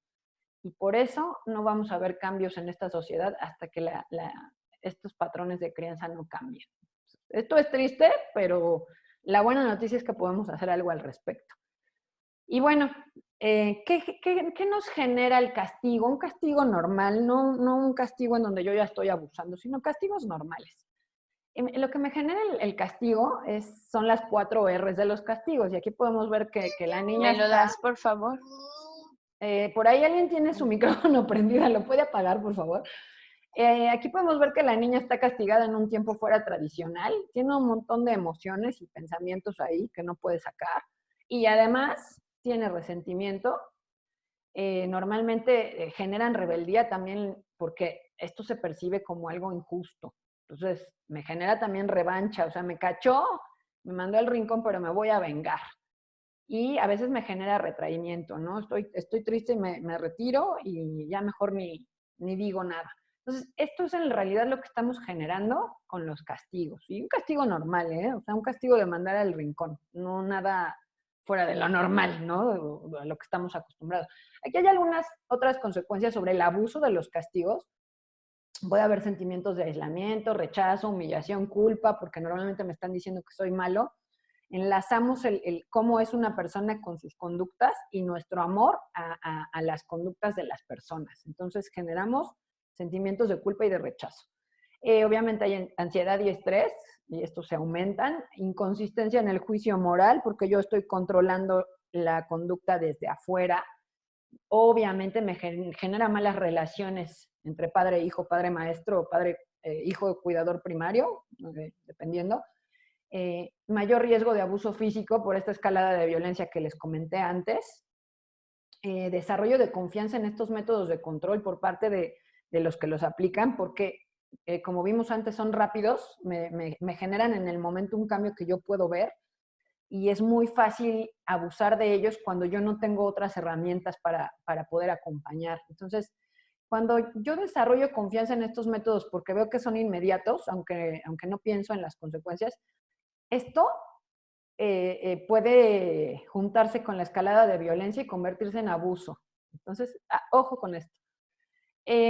Y por eso no vamos a ver cambios en esta sociedad hasta que estos patrones de crianza no cambien. Esto es triste, pero la buena noticia es que podemos hacer algo al respecto. Y bueno, ¿qué nos genera el castigo? Un castigo normal, no un castigo en donde yo ya estoy abusando, sino castigos normales. Lo que me genera el castigo son las 4 R's de los castigos. Y aquí podemos ver que la niña ¿Me lo das, por favor? Por ahí alguien tiene su micrófono prendido, ¿lo puede apagar, por favor? Aquí podemos ver que la niña está castigada en un tiempo fuera tradicional, tiene un montón de emociones y pensamientos ahí que no puede sacar, y además tiene resentimiento. Normalmente generan rebeldía también porque esto se percibe como algo injusto. Entonces, me genera también revancha, o sea, me cachó, me mandó al rincón, pero me voy a vengar. Y a veces me genera retraimiento, ¿no? Estoy triste y me retiro y ya mejor ni digo nada. Entonces, esto es en realidad lo que estamos generando con los castigos. Y un castigo normal, ¿eh? O sea, un castigo de mandar al rincón, no nada fuera de lo normal, ¿no? A lo que estamos acostumbrados. Aquí hay algunas otras consecuencias sobre el abuso de los castigos. Puede haber sentimientos de aislamiento, rechazo, humillación, culpa, porque normalmente me están diciendo que soy malo. Enlazamos el cómo es una persona con sus conductas y nuestro amor a las conductas de las personas. Entonces generamos sentimientos de culpa y de rechazo. Obviamente hay ansiedad y estrés, y estos se aumentan. Inconsistencia en el juicio moral, porque yo estoy controlando la conducta desde afuera. Obviamente me genera malas relaciones entre padre e hijo, padre maestro o padre hijo cuidador primario, dependiendo. Mayor riesgo de abuso físico por esta escalada de violencia que les comenté antes. Desarrollo de confianza en estos métodos de control por parte de los que los aplican, porque como vimos antes son rápidos, me generan en el momento un cambio que yo puedo ver y es muy fácil abusar de ellos cuando yo no tengo otras herramientas para poder acompañar. Entonces, cuando yo desarrollo confianza en estos métodos porque veo que son inmediatos, aunque no pienso en las consecuencias, esto puede juntarse con la escalada de violencia y convertirse en abuso. Entonces, ojo con esto.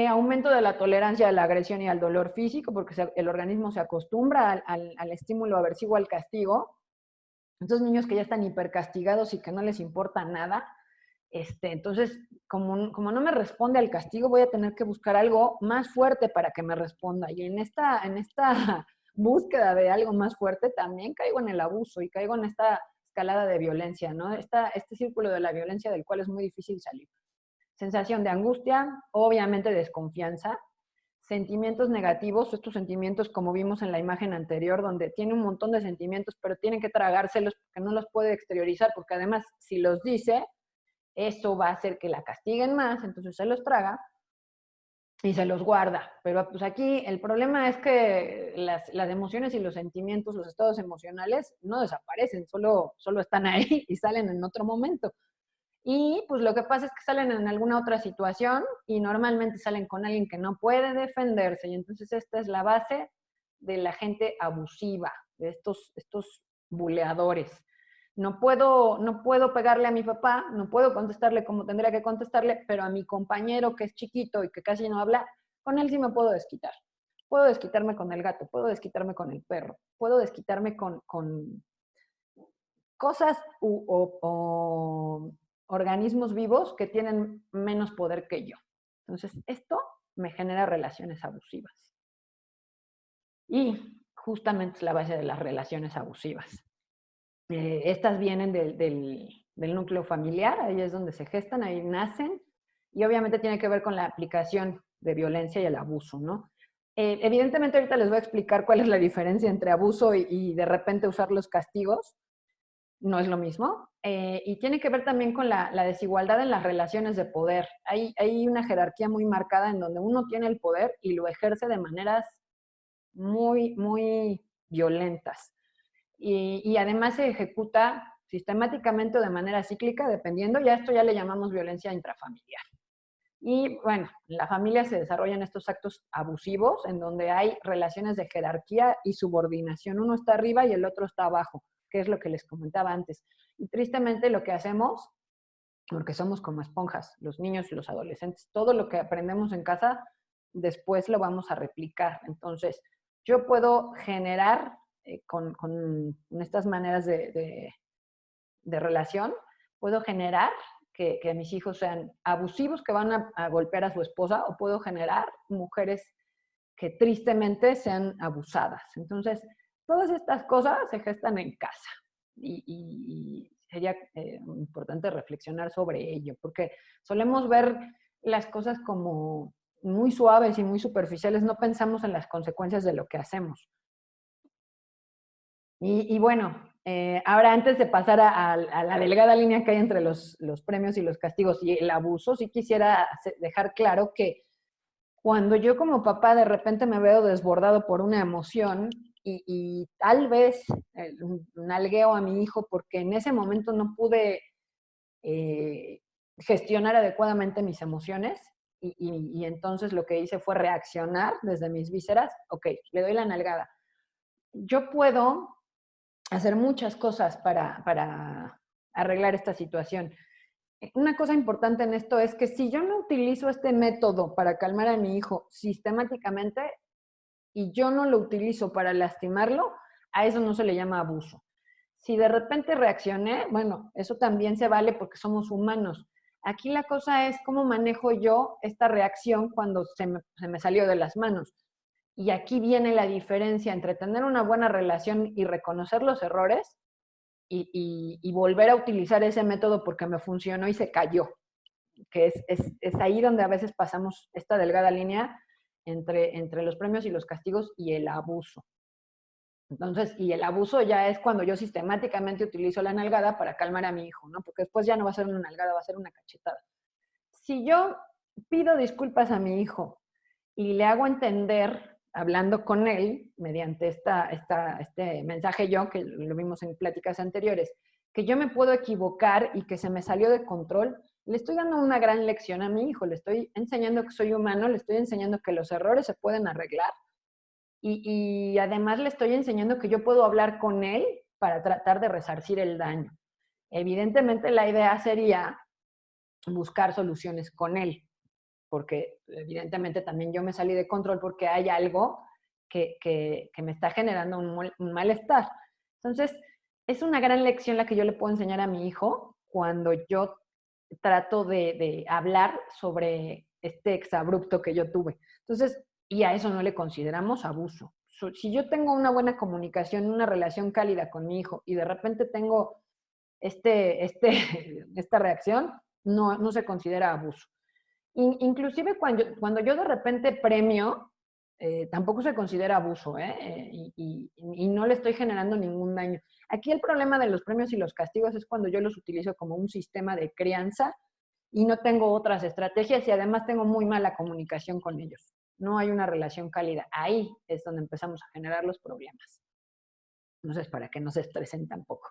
Aumento de la tolerancia a la agresión y al dolor físico, porque el organismo se acostumbra al estímulo aversivo, al castigo. Entonces, niños que ya están hipercastigados y que no les importa nada, entonces, como no me responde al castigo, voy a tener que buscar algo más fuerte para que me responda. Y en esta búsqueda de algo más fuerte, también caigo en el abuso y caigo en esta escalada de violencia, ¿no? Este círculo de la violencia del cual es muy difícil salir. Sensación de angustia, obviamente desconfianza, sentimientos negativos, estos sentimientos como vimos en la imagen anterior, donde tiene un montón de sentimientos, pero tienen que tragárselos porque no los puede exteriorizar, porque además si los dice, eso va a hacer que la castiguen más, entonces se los traga y se los guarda. Pero pues aquí el problema es que las emociones y los sentimientos, los estados emocionales, no desaparecen, solo están ahí y salen en otro momento. Y pues lo que pasa es que salen en alguna otra situación y normalmente salen con alguien que no puede defenderse. Y entonces esta es la base de la gente abusiva, de estos buleadores. No puedo pegarle a mi papá, no puedo contestarle como tendría que contestarle, pero a mi compañero que es chiquito y que casi no habla, con él sí me puedo desquitar. Puedo desquitarme con el gato, puedo desquitarme con el perro, puedo desquitarme con cosas o organismos vivos que tienen menos poder que yo. Entonces, esto me genera relaciones abusivas. Y justamente es la base de las relaciones abusivas. Estas vienen del núcleo familiar, ahí es donde se gestan, ahí nacen, y obviamente tiene que ver con la aplicación de violencia y el abuso, ¿no? Evidentemente ahorita les voy a explicar cuál es la diferencia entre abuso y de repente usar los castigos, no es lo mismo. Y tiene que ver también con la desigualdad en las relaciones de poder. Hay una jerarquía muy marcada en donde uno tiene el poder y lo ejerce de maneras muy, muy violentas. Y además se ejecuta sistemáticamente o de manera cíclica, dependiendo, ya esto ya le llamamos violencia intrafamiliar. Y bueno, en la familia se desarrollan estos actos abusivos en donde hay relaciones de jerarquía y subordinación. Uno está arriba y el otro está abajo, que es lo que les comentaba antes. Y tristemente lo que hacemos, porque somos como esponjas, los niños y los adolescentes, todo lo que aprendemos en casa, después lo vamos a replicar. Entonces, yo puedo generar con estas maneras de relación, puedo generar que mis hijos sean abusivos, que van a golpear a su esposa, o puedo generar mujeres que tristemente sean abusadas. Entonces, todas estas cosas se gestan en casa y sería importante reflexionar sobre ello, porque solemos ver las cosas como muy suaves y muy superficiales, no pensamos en las consecuencias de lo que hacemos. Y bueno, ahora antes de pasar a la delgada línea que hay entre los premios y los castigos y el abuso, sí quisiera dejar claro que cuando yo como papá de repente me veo desbordado por una emoción y tal vez nalgueo a mi hijo porque en ese momento no pude gestionar adecuadamente mis emociones y entonces lo que hice fue reaccionar desde mis vísceras, ok, le doy la nalgada. Yo puedo hacer muchas cosas para arreglar esta situación. Una cosa importante en esto es que si yo no utilizo este método para calmar a mi hijo sistemáticamente y yo no lo utilizo para lastimarlo, a eso no se le llama abuso. Si de repente reaccioné, bueno, eso también se vale porque somos humanos. Aquí la cosa es cómo manejo yo esta reacción cuando se me salió de las manos. Y aquí viene la diferencia entre tener una buena relación y reconocer los errores y volver a utilizar ese método porque me funcionó y se cayó, que es ahí donde a veces pasamos esta delgada línea entre los premios y los castigos y el abuso. Entonces, y el abuso ya es cuando yo sistemáticamente utilizo la nalgada para calmar a mi hijo, ¿no? Porque después ya no va a ser una nalgada, va a ser una cachetada. Si yo pido disculpas a mi hijo y le hago entender, hablando con él, mediante este mensaje yo, que lo vimos en pláticas anteriores, que yo me puedo equivocar y que se me salió de control, le estoy dando una gran lección a mi hijo, le estoy enseñando que soy humano, le estoy enseñando que los errores se pueden arreglar y además le estoy enseñando que yo puedo hablar con él para tratar de resarcir el daño. Evidentemente la idea sería buscar soluciones con él, porque evidentemente también yo me salí de control porque hay algo que me está generando un malestar. Entonces, es una gran lección la que yo le puedo enseñar a mi hijo cuando yo trato de hablar sobre este exabrupto que yo tuve. Entonces, y a eso no le consideramos abuso, si yo tengo una buena comunicación, una relación cálida con mi hijo y de repente tengo esta reacción, no se considera abuso. Inclusive cuando yo de repente premio, tampoco se considera abuso, y no le estoy generando ningún daño. Aquí el problema de los premios y los castigos es cuando yo los utilizo como un sistema de crianza y no tengo otras estrategias y además tengo muy mala comunicación con ellos. No hay una relación cálida. Ahí es donde empezamos a generar los problemas. Entonces, para que no se estresen tampoco.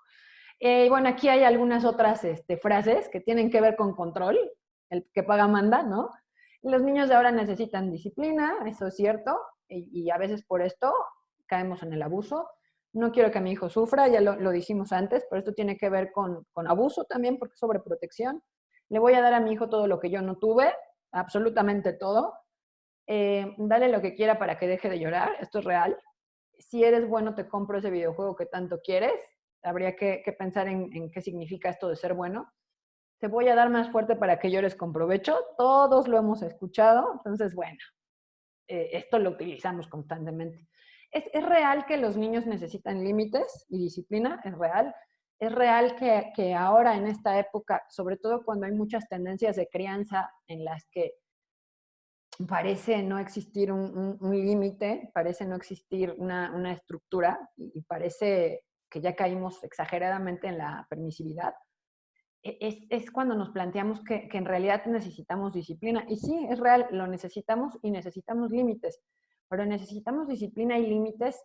Bueno, aquí hay algunas otras frases que tienen que ver con control, el que paga manda, ¿no? Los niños de ahora necesitan disciplina, eso es cierto, y a veces por esto caemos en el abuso. No quiero que mi hijo sufra, ya lo dijimos antes, pero esto tiene que ver con abuso también, porque es sobreprotección. Le voy a dar a mi hijo todo lo que yo no tuve, absolutamente todo. Dale lo que quiera para que deje de llorar, esto es real. Si eres bueno, te compro ese videojuego que tanto quieres. Habría que pensar en qué significa esto de ser bueno. Te voy a dar más fuerte para que llores con provecho. Todos lo hemos escuchado. Entonces, bueno, esto lo utilizamos constantemente. ¿Es real que los niños necesitan límites y disciplina? Es real. Es real que ahora en esta época, sobre todo cuando hay muchas tendencias de crianza en las que parece no existir un límite, parece no existir una estructura y parece que ya caímos exageradamente en la permisividad, es cuando nos planteamos que en realidad necesitamos disciplina. Y sí, es real, lo necesitamos y necesitamos límites, pero necesitamos disciplina y límites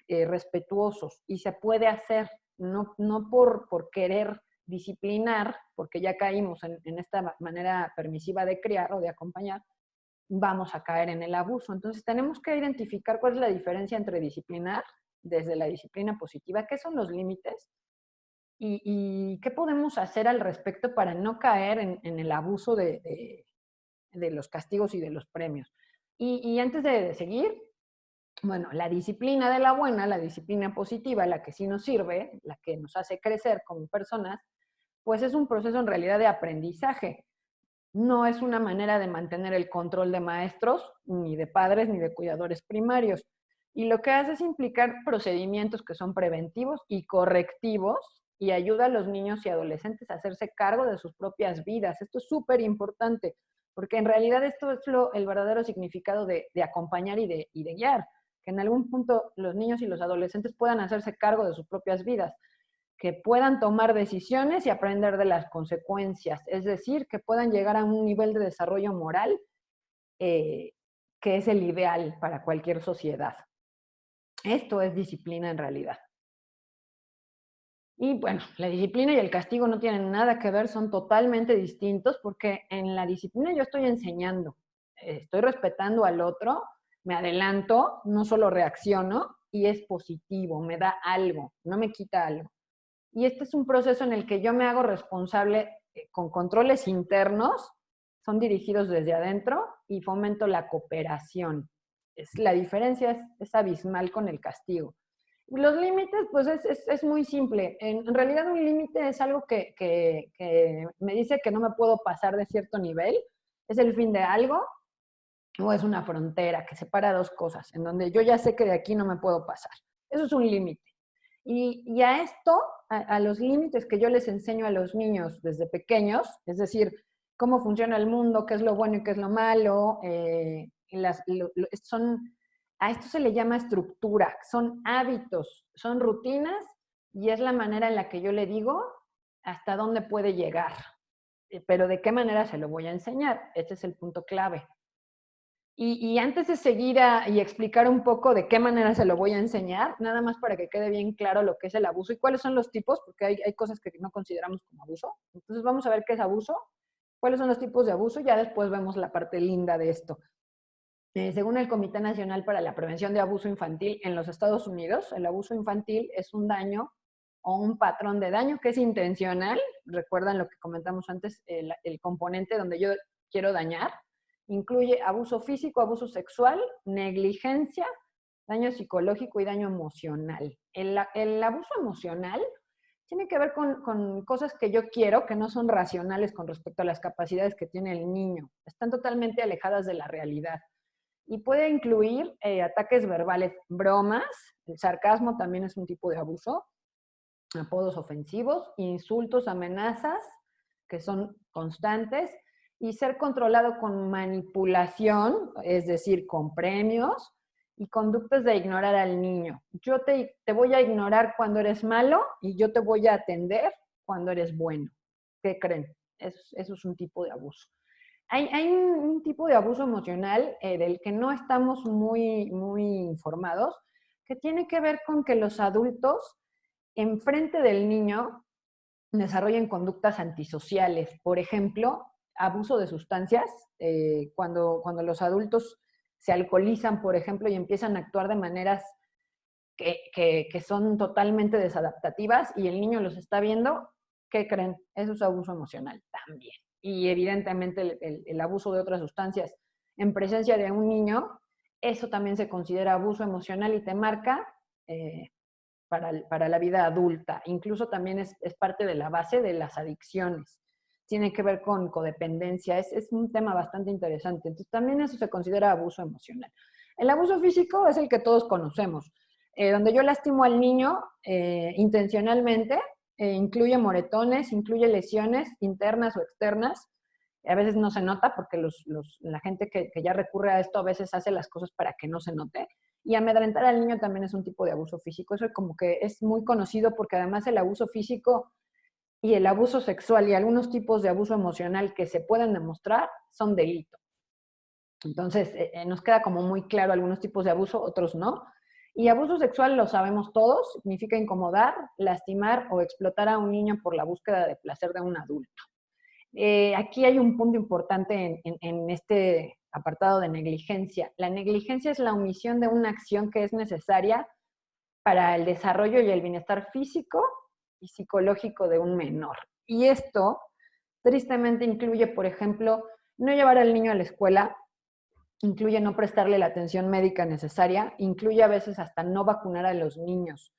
respetuosos y se puede hacer, no por querer disciplinar, porque ya caímos en esta manera permisiva de criar o de acompañar, vamos a caer en el abuso. Entonces tenemos que identificar cuál es la diferencia entre disciplinar desde la disciplina positiva, qué son los límites y qué podemos hacer al respecto para no caer en el abuso de los castigos y de los premios. Y antes de seguir, bueno, la disciplina de la buena, la disciplina positiva, la que sí nos sirve, la que nos hace crecer como personas, pues es un proceso en realidad de aprendizaje. No es una manera de mantener el control de maestros, ni de padres, ni de cuidadores primarios. Y lo que hace es implicar procedimientos que son preventivos y correctivos y ayuda a los niños y adolescentes a hacerse cargo de sus propias vidas. Esto es súper importante, porque en realidad esto es el verdadero significado de acompañar y de guiar, que en algún punto los niños y los adolescentes puedan hacerse cargo de sus propias vidas, que puedan tomar decisiones y aprender de las consecuencias, es decir, que puedan llegar a un nivel de desarrollo moral que es el ideal para cualquier sociedad. Esto es disciplina en realidad. Y bueno, la disciplina y el castigo no tienen nada que ver, son totalmente distintos porque en la disciplina yo estoy enseñando, estoy respetando al otro, me adelanto, no solo reacciono y es positivo, me da algo, no me quita algo. Y este es un proceso en el que yo me hago responsable con controles internos, son dirigidos desde adentro y fomento la cooperación. La diferencia es abismal con el castigo. Los límites, pues es muy simple. En realidad un límite es algo que me dice que no me puedo pasar de cierto nivel. Es el fin de algo o es una frontera que separa dos cosas, en donde yo ya sé que de aquí no me puedo pasar. Eso es un límite. Y a esto, a los límites que yo les enseño a los niños desde pequeños, es decir, cómo funciona el mundo, qué es lo bueno y qué es lo malo, a esto se le llama estructura, son hábitos, son rutinas y es la manera en la que yo le digo hasta dónde puede llegar. Pero de qué manera se lo voy a enseñar, este es el punto clave. Y antes de seguir y explicar un poco de qué manera se lo voy a enseñar, nada más para que quede bien claro lo que es el abuso y cuáles son los tipos, porque hay cosas que no consideramos como abuso. Entonces vamos a ver qué es abuso, cuáles son los tipos de abuso, y ya después vemos la parte linda de esto. Según el Comité Nacional para la Prevención de Abuso Infantil en los Estados Unidos, el abuso infantil es un daño o un patrón de daño que es intencional. Recuerdan lo que comentamos antes, el componente donde yo quiero dañar. Incluye abuso físico, abuso sexual, negligencia, daño psicológico y daño emocional. El abuso emocional tiene que ver con cosas que yo quiero, que no son racionales con respecto a las capacidades que tiene el niño. Están totalmente alejadas de la realidad. y puede incluir ataques verbales, bromas, el sarcasmo también es un tipo de abuso, apodos ofensivos, insultos, amenazas, que son constantes, y ser controlado con manipulación, es decir, con premios, y conductas de ignorar al niño. Yo te voy a ignorar cuando eres malo y yo te voy a atender cuando eres bueno. ¿Qué creen? Eso es un tipo de abuso. Hay un tipo de abuso emocional del que no estamos muy informados, que tiene que ver con que los adultos enfrente del niño desarrollen conductas antisociales. Por ejemplo, abuso de sustancias, cuando los adultos se alcoholizan, por ejemplo, y empiezan a actuar de maneras que son totalmente desadaptativas y el niño los está viendo, ¿qué creen? Eso es abuso emocional también. Y evidentemente el abuso de otras sustancias en presencia de un niño, eso también se considera abuso emocional y te marca para la vida adulta. Incluso también es parte de la base de las adicciones. Tiene que ver con codependencia. Es un tema bastante interesante. Entonces, también eso se considera abuso emocional. El abuso físico es el que todos conocemos, donde yo lastimo al niño intencionalmente, incluye moretones, incluye lesiones internas o externas. A veces no se nota porque la gente que ya recurre a esto a veces hace las cosas para que no se note. Y amedrentar al niño también es un tipo de abuso físico. Eso como que es muy conocido porque además el abuso físico y el abuso sexual y algunos tipos de abuso emocional que se pueden demostrar son delito. Entonces, nos queda como muy claro algunos tipos de abuso, otros no. Y abuso sexual lo sabemos todos, significa incomodar, lastimar o explotar a un niño por la búsqueda de placer de un adulto. Aquí hay un punto importante en este apartado de negligencia. La negligencia es la omisión de una acción que es necesaria para el desarrollo y el bienestar físico y psicológico de un menor. Y esto tristemente incluye, por ejemplo, no llevar al niño a la escuela, incluye no prestarle la atención médica necesaria, incluye a veces hasta no vacunar a los niños.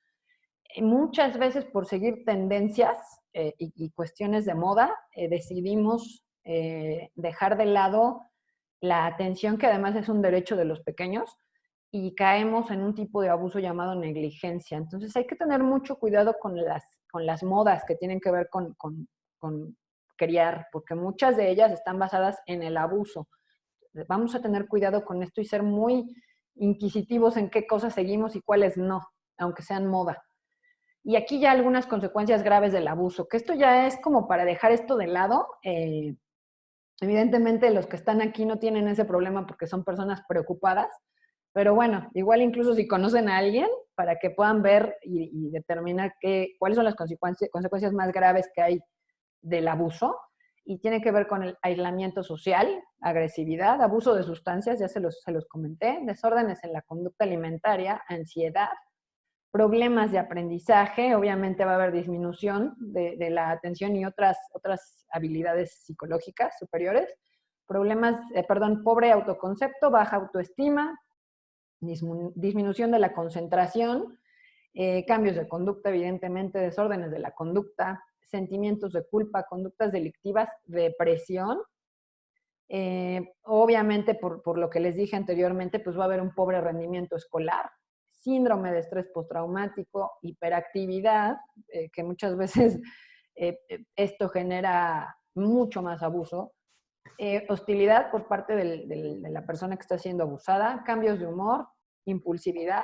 Muchas veces por seguir tendencias y cuestiones de moda, decidimos dejar de lado la atención, que además es un derecho de los pequeños, y caemos en un tipo de abuso llamado negligencia. Entonces hay que tener mucho cuidado con las modas que tienen que ver con criar, porque muchas de ellas están basadas en el abuso. Vamos a tener cuidado con esto y ser muy inquisitivos en qué cosas seguimos y cuáles no, aunque sean moda. Y aquí ya algunas consecuencias graves del abuso, que esto ya es como para dejar esto de lado. Evidentemente los que están aquí no tienen ese problema porque son personas preocupadas, pero bueno, igual incluso si conocen a alguien, para que puedan ver y determinar cuáles son las consecuencias más graves que hay del abuso, y tiene que ver con el aislamiento social, agresividad, abuso de sustancias, ya se los comenté, desórdenes en la conducta alimentaria, ansiedad, problemas de aprendizaje, obviamente va a haber disminución de la atención y otras habilidades psicológicas superiores, pobre autoconcepto, baja autoestima, disminución de la concentración, cambios de conducta, evidentemente, desórdenes de la conducta, sentimientos de culpa, conductas delictivas, depresión. Obviamente, por lo que les dije anteriormente, pues va a haber un pobre rendimiento escolar, síndrome de estrés postraumático, hiperactividad, que muchas veces esto genera mucho más abuso, hostilidad por parte de la persona que está siendo abusada, cambios de humor, impulsividad,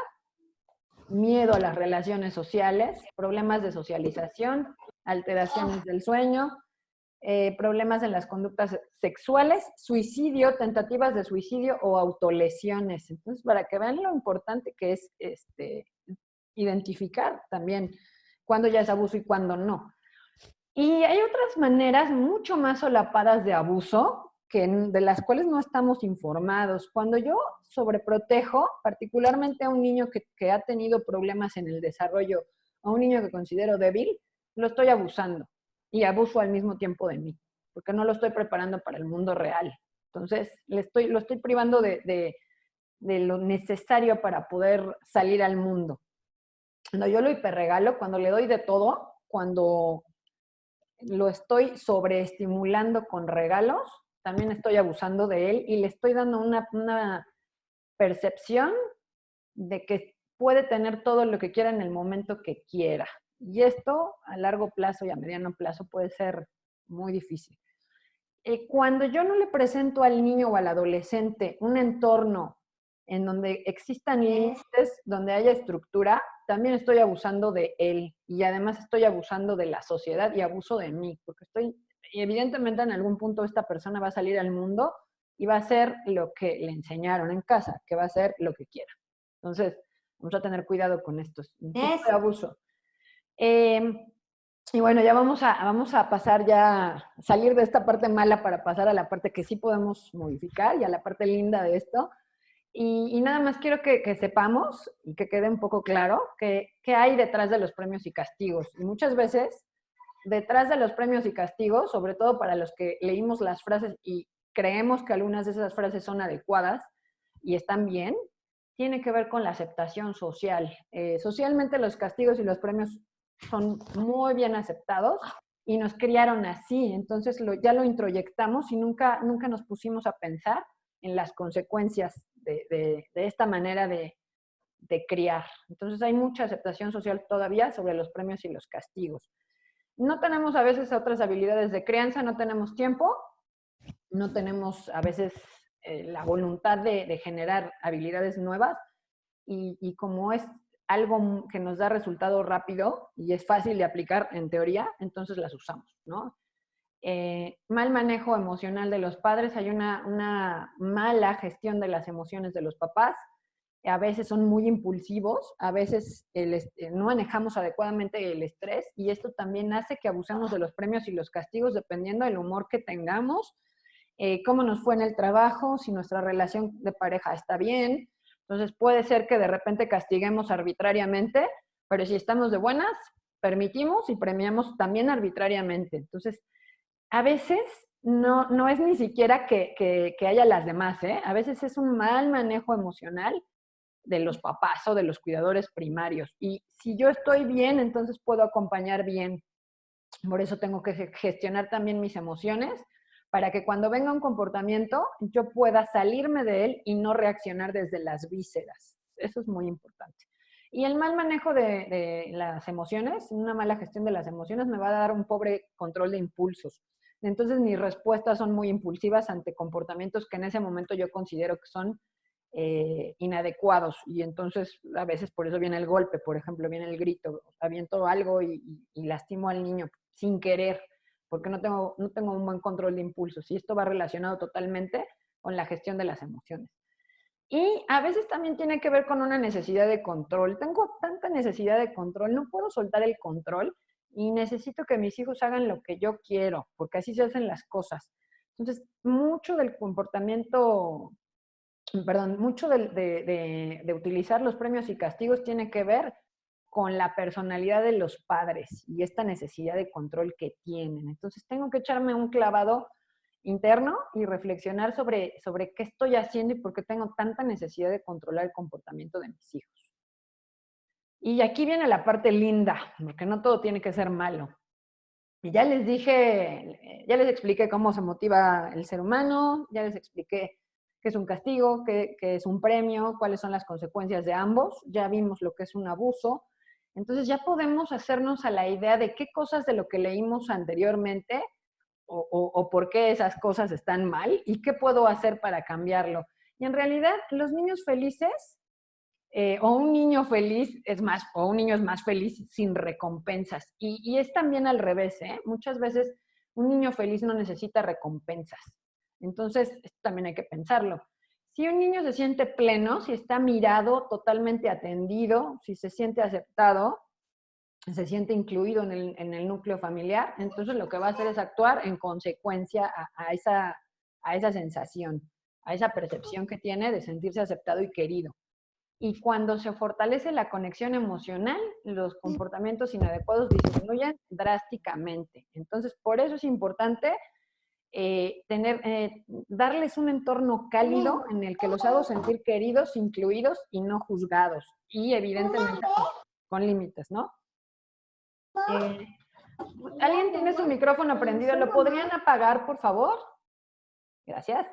miedo a las relaciones sociales, problemas de socialización, alteraciones del sueño, problemas en las conductas sexuales, suicidio, tentativas de suicidio o autolesiones. Entonces, para que vean lo importante que es identificar también cuándo ya es abuso y cuándo no. Y hay otras maneras mucho más solapadas de abuso de las cuales no estamos informados. Cuando yo sobreprotejo, particularmente a un niño que ha tenido problemas en el desarrollo, a un niño que considero débil, lo estoy abusando y abuso al mismo tiempo de mí, porque no lo estoy preparando para el mundo real. Entonces, lo estoy privando de lo necesario para poder salir al mundo. Cuando yo lo hiperregalo, cuando le doy de todo, cuando lo estoy sobreestimulando con regalos, también estoy abusando de él y le estoy dando una percepción de que puede tener todo lo que quiera en el momento que quiera. Y esto a largo plazo y a mediano plazo puede ser muy difícil. Cuando yo no le presento al niño o al adolescente un entorno en donde existan límites, donde haya estructura, también estoy abusando de él y además estoy abusando de la sociedad y abuso de mí, porque evidentemente en algún punto esta persona va a salir al mundo y va a hacer lo que le enseñaron en casa, que va a hacer lo que quiera. Entonces, vamos a tener cuidado con esto, un tipo de abuso. Y bueno, ya vamos a pasar ya, salir de esta parte mala para pasar a la parte que sí podemos modificar y a la parte linda de esto. Y nada más quiero que sepamos y que quede un poco claro que hay detrás de los premios y castigos. Y muchas veces, detrás de los premios y castigos, sobre todo para los que leímos las frases y creemos que algunas de esas frases son adecuadas y están bien, tiene que ver con la aceptación social. Socialmente los castigos y los premios son muy bien aceptados y nos criaron así, entonces ya lo introyectamos y nunca nos pusimos a pensar en las consecuencias de esta manera de criar. Entonces hay mucha aceptación social todavía sobre los premios y los castigos. No tenemos a veces otras habilidades de crianza, no tenemos tiempo, no tenemos a veces la voluntad de generar habilidades nuevas y como es algo que nos da resultado rápido y es fácil de aplicar en teoría, entonces las usamos, ¿no? Mal manejo emocional de los padres, hay una mala gestión de las emociones de los papás, a veces son muy impulsivos, a veces no manejamos adecuadamente el estrés y esto también hace que abusemos de los premios y los castigos dependiendo del humor que tengamos, cómo nos fue en el trabajo, si nuestra relación de pareja está bien. Entonces puede ser que de repente castiguemos arbitrariamente, pero si estamos de buenas, permitimos y premiamos también arbitrariamente. Entonces, a veces no es ni siquiera que haya las demás, ¿eh? A veces es un mal manejo emocional de los papás o de los cuidadores primarios. Y si yo estoy bien, entonces puedo acompañar bien. Por eso tengo que gestionar también mis emociones para que cuando venga un comportamiento yo pueda salirme de él y no reaccionar desde las vísceras. Eso es muy importante. Y el mal manejo de las emociones, una mala gestión de las emociones me va a dar un pobre control de impulsos. Entonces mis respuestas son muy impulsivas ante comportamientos que en ese momento yo considero que son inadecuados y entonces a veces por eso viene el golpe, por ejemplo, viene el grito, aviento algo y lastimo al niño sin querer, porque no tengo un buen control de impulsos y esto va relacionado totalmente con la gestión de las emociones. Y a veces también tiene que ver con una necesidad de control. Tengo tanta necesidad de control, no puedo soltar el control y necesito que mis hijos hagan lo que yo quiero, porque así se hacen las cosas. Entonces, mucho del comportamiento mucho de utilizar los premios y castigos tiene que ver con la personalidad de los padres y esta necesidad de control que tienen. Entonces tengo que echarme un clavado interno y reflexionar sobre qué estoy haciendo y por qué tengo tanta necesidad de controlar el comportamiento de mis hijos. Y aquí viene la parte linda, porque no todo tiene que ser malo. Y ya les dije, ya les expliqué cómo se motiva el ser humano, ya les expliqué qué es un castigo, qué es un premio, cuáles son las consecuencias de ambos, ya vimos lo que es un abuso. Entonces ya podemos hacernos a la idea de qué cosas de lo que leímos anteriormente o por qué esas cosas están mal y qué puedo hacer para cambiarlo. Y en realidad los niños felices o un niño feliz es más, o un niño es más feliz sin recompensas. Y es también al revés, ¿eh? Muchas veces un niño feliz no necesita recompensas. Entonces, esto también hay que pensarlo. Si un niño se siente pleno, si está mirado, totalmente atendido, si se siente aceptado, se siente incluido en el núcleo familiar, entonces lo que va a hacer es actuar en consecuencia a esa sensación, a esa percepción que tiene de sentirse aceptado y querido. Y cuando se fortalece la conexión emocional, los comportamientos inadecuados disminuyen drásticamente. Entonces, por eso es importante darles un entorno cálido en el que los hago sentir queridos, incluidos y no juzgados. Y evidentemente pues, con límites, ¿no? ¿Alguien tiene su micrófono prendido? ¿Lo podrían apagar, por favor? Gracias.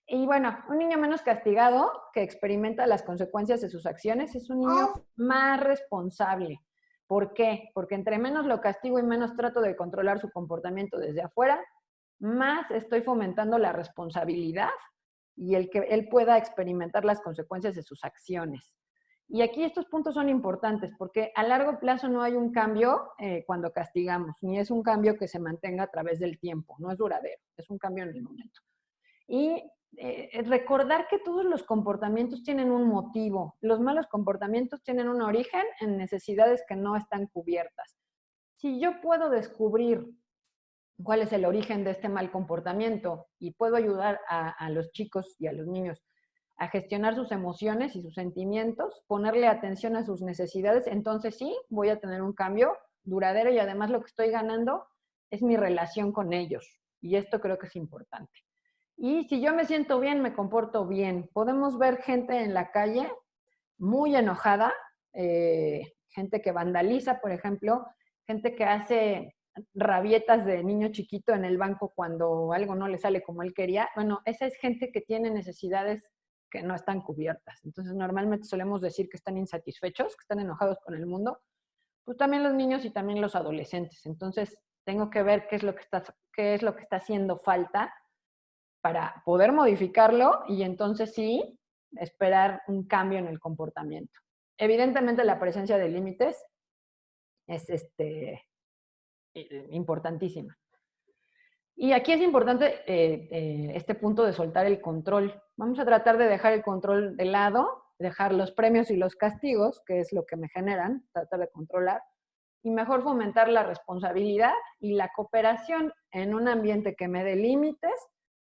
Y bueno, un niño menos castigado que experimenta las consecuencias de sus acciones es un niño más responsable. ¿Por qué? Porque entre menos lo castigo y menos trato de controlar su comportamiento desde afuera, más estoy fomentando la responsabilidad y el que él pueda experimentar las consecuencias de sus acciones. Y aquí estos puntos son importantes porque a largo plazo no hay un cambio cuando castigamos, ni es un cambio que se mantenga a través del tiempo, no es duradero, es un cambio en el momento. Y recordar que todos los comportamientos tienen un motivo. Los malos comportamientos tienen un origen en necesidades que no están cubiertas. Si yo puedo descubrir cuál es el origen de este mal comportamiento y puedo ayudar a los chicos y a los niños a gestionar sus emociones y sus sentimientos, ponerle atención a sus necesidades, entonces sí, voy a tener un cambio duradero y además lo que estoy ganando es mi relación con ellos. Y esto creo que es importante. Y si yo me siento bien, me comporto bien. Podemos ver gente en la calle muy enojada, gente que vandaliza, por ejemplo, gente que hace rabietas de niño chiquito en el banco cuando algo no le sale como él quería. Bueno, esa es gente que tiene necesidades que no están cubiertas. Entonces, normalmente solemos decir que están insatisfechos, que están enojados con el mundo. Pues también los niños y también los adolescentes. Entonces, tengo que ver qué es lo que está haciendo falta para poder modificarlo y entonces sí esperar un cambio en el comportamiento. Evidentemente la presencia de límites es importantísima. Y aquí es importante este punto de soltar el control. Vamos a tratar de dejar el control de lado, dejar los premios y los castigos, que es lo que me generan, tratar de controlar, y mejor fomentar la responsabilidad y la cooperación en un ambiente que me dé límites,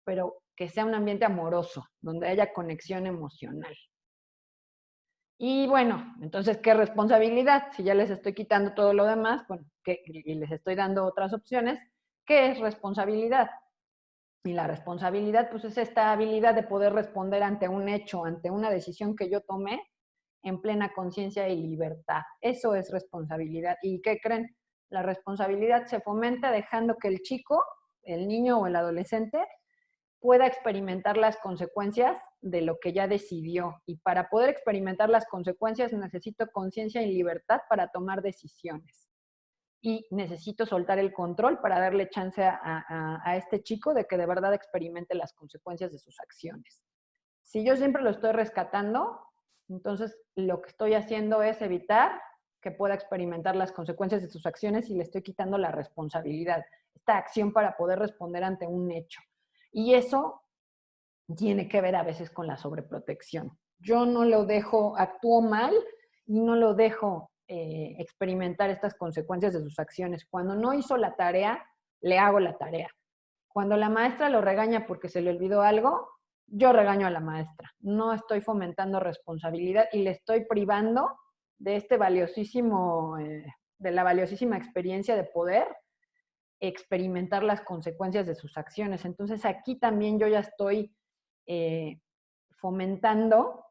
pero que sea un ambiente amoroso, donde haya conexión emocional. Y bueno, entonces, ¿qué responsabilidad? Si ya les estoy quitando todo lo demás, bueno, y les estoy dando otras opciones, ¿qué es responsabilidad? Y la responsabilidad, pues es esta habilidad de poder responder ante un hecho, ante una decisión que yo tomé en plena conciencia y libertad. Eso es responsabilidad. ¿Y qué creen? La responsabilidad se fomenta dejando que el chico, el niño o el adolescente pueda experimentar las consecuencias de lo que ya decidió. Y para poder experimentar las consecuencias necesito conciencia y libertad para tomar decisiones. Y necesito soltar el control para darle chance a este chico de que de verdad experimente las consecuencias de sus acciones. Si yo siempre lo estoy rescatando, entonces lo que estoy haciendo es evitar que pueda experimentar las consecuencias de sus acciones y le estoy quitando la responsabilidad, esta acción para poder responder ante un hecho. Y eso tiene que ver a veces con la sobreprotección. Yo no lo dejo, actúo mal y no lo dejo experimentar estas consecuencias de sus acciones. Cuando no hizo la tarea, le hago la tarea. Cuando la maestra lo regaña porque se le olvidó algo, yo regaño a la maestra. No estoy fomentando responsabilidad y le estoy privando de este valiosísimo, de la valiosísima experiencia de poder experimentar las consecuencias de sus acciones. Entonces aquí también yo ya estoy fomentando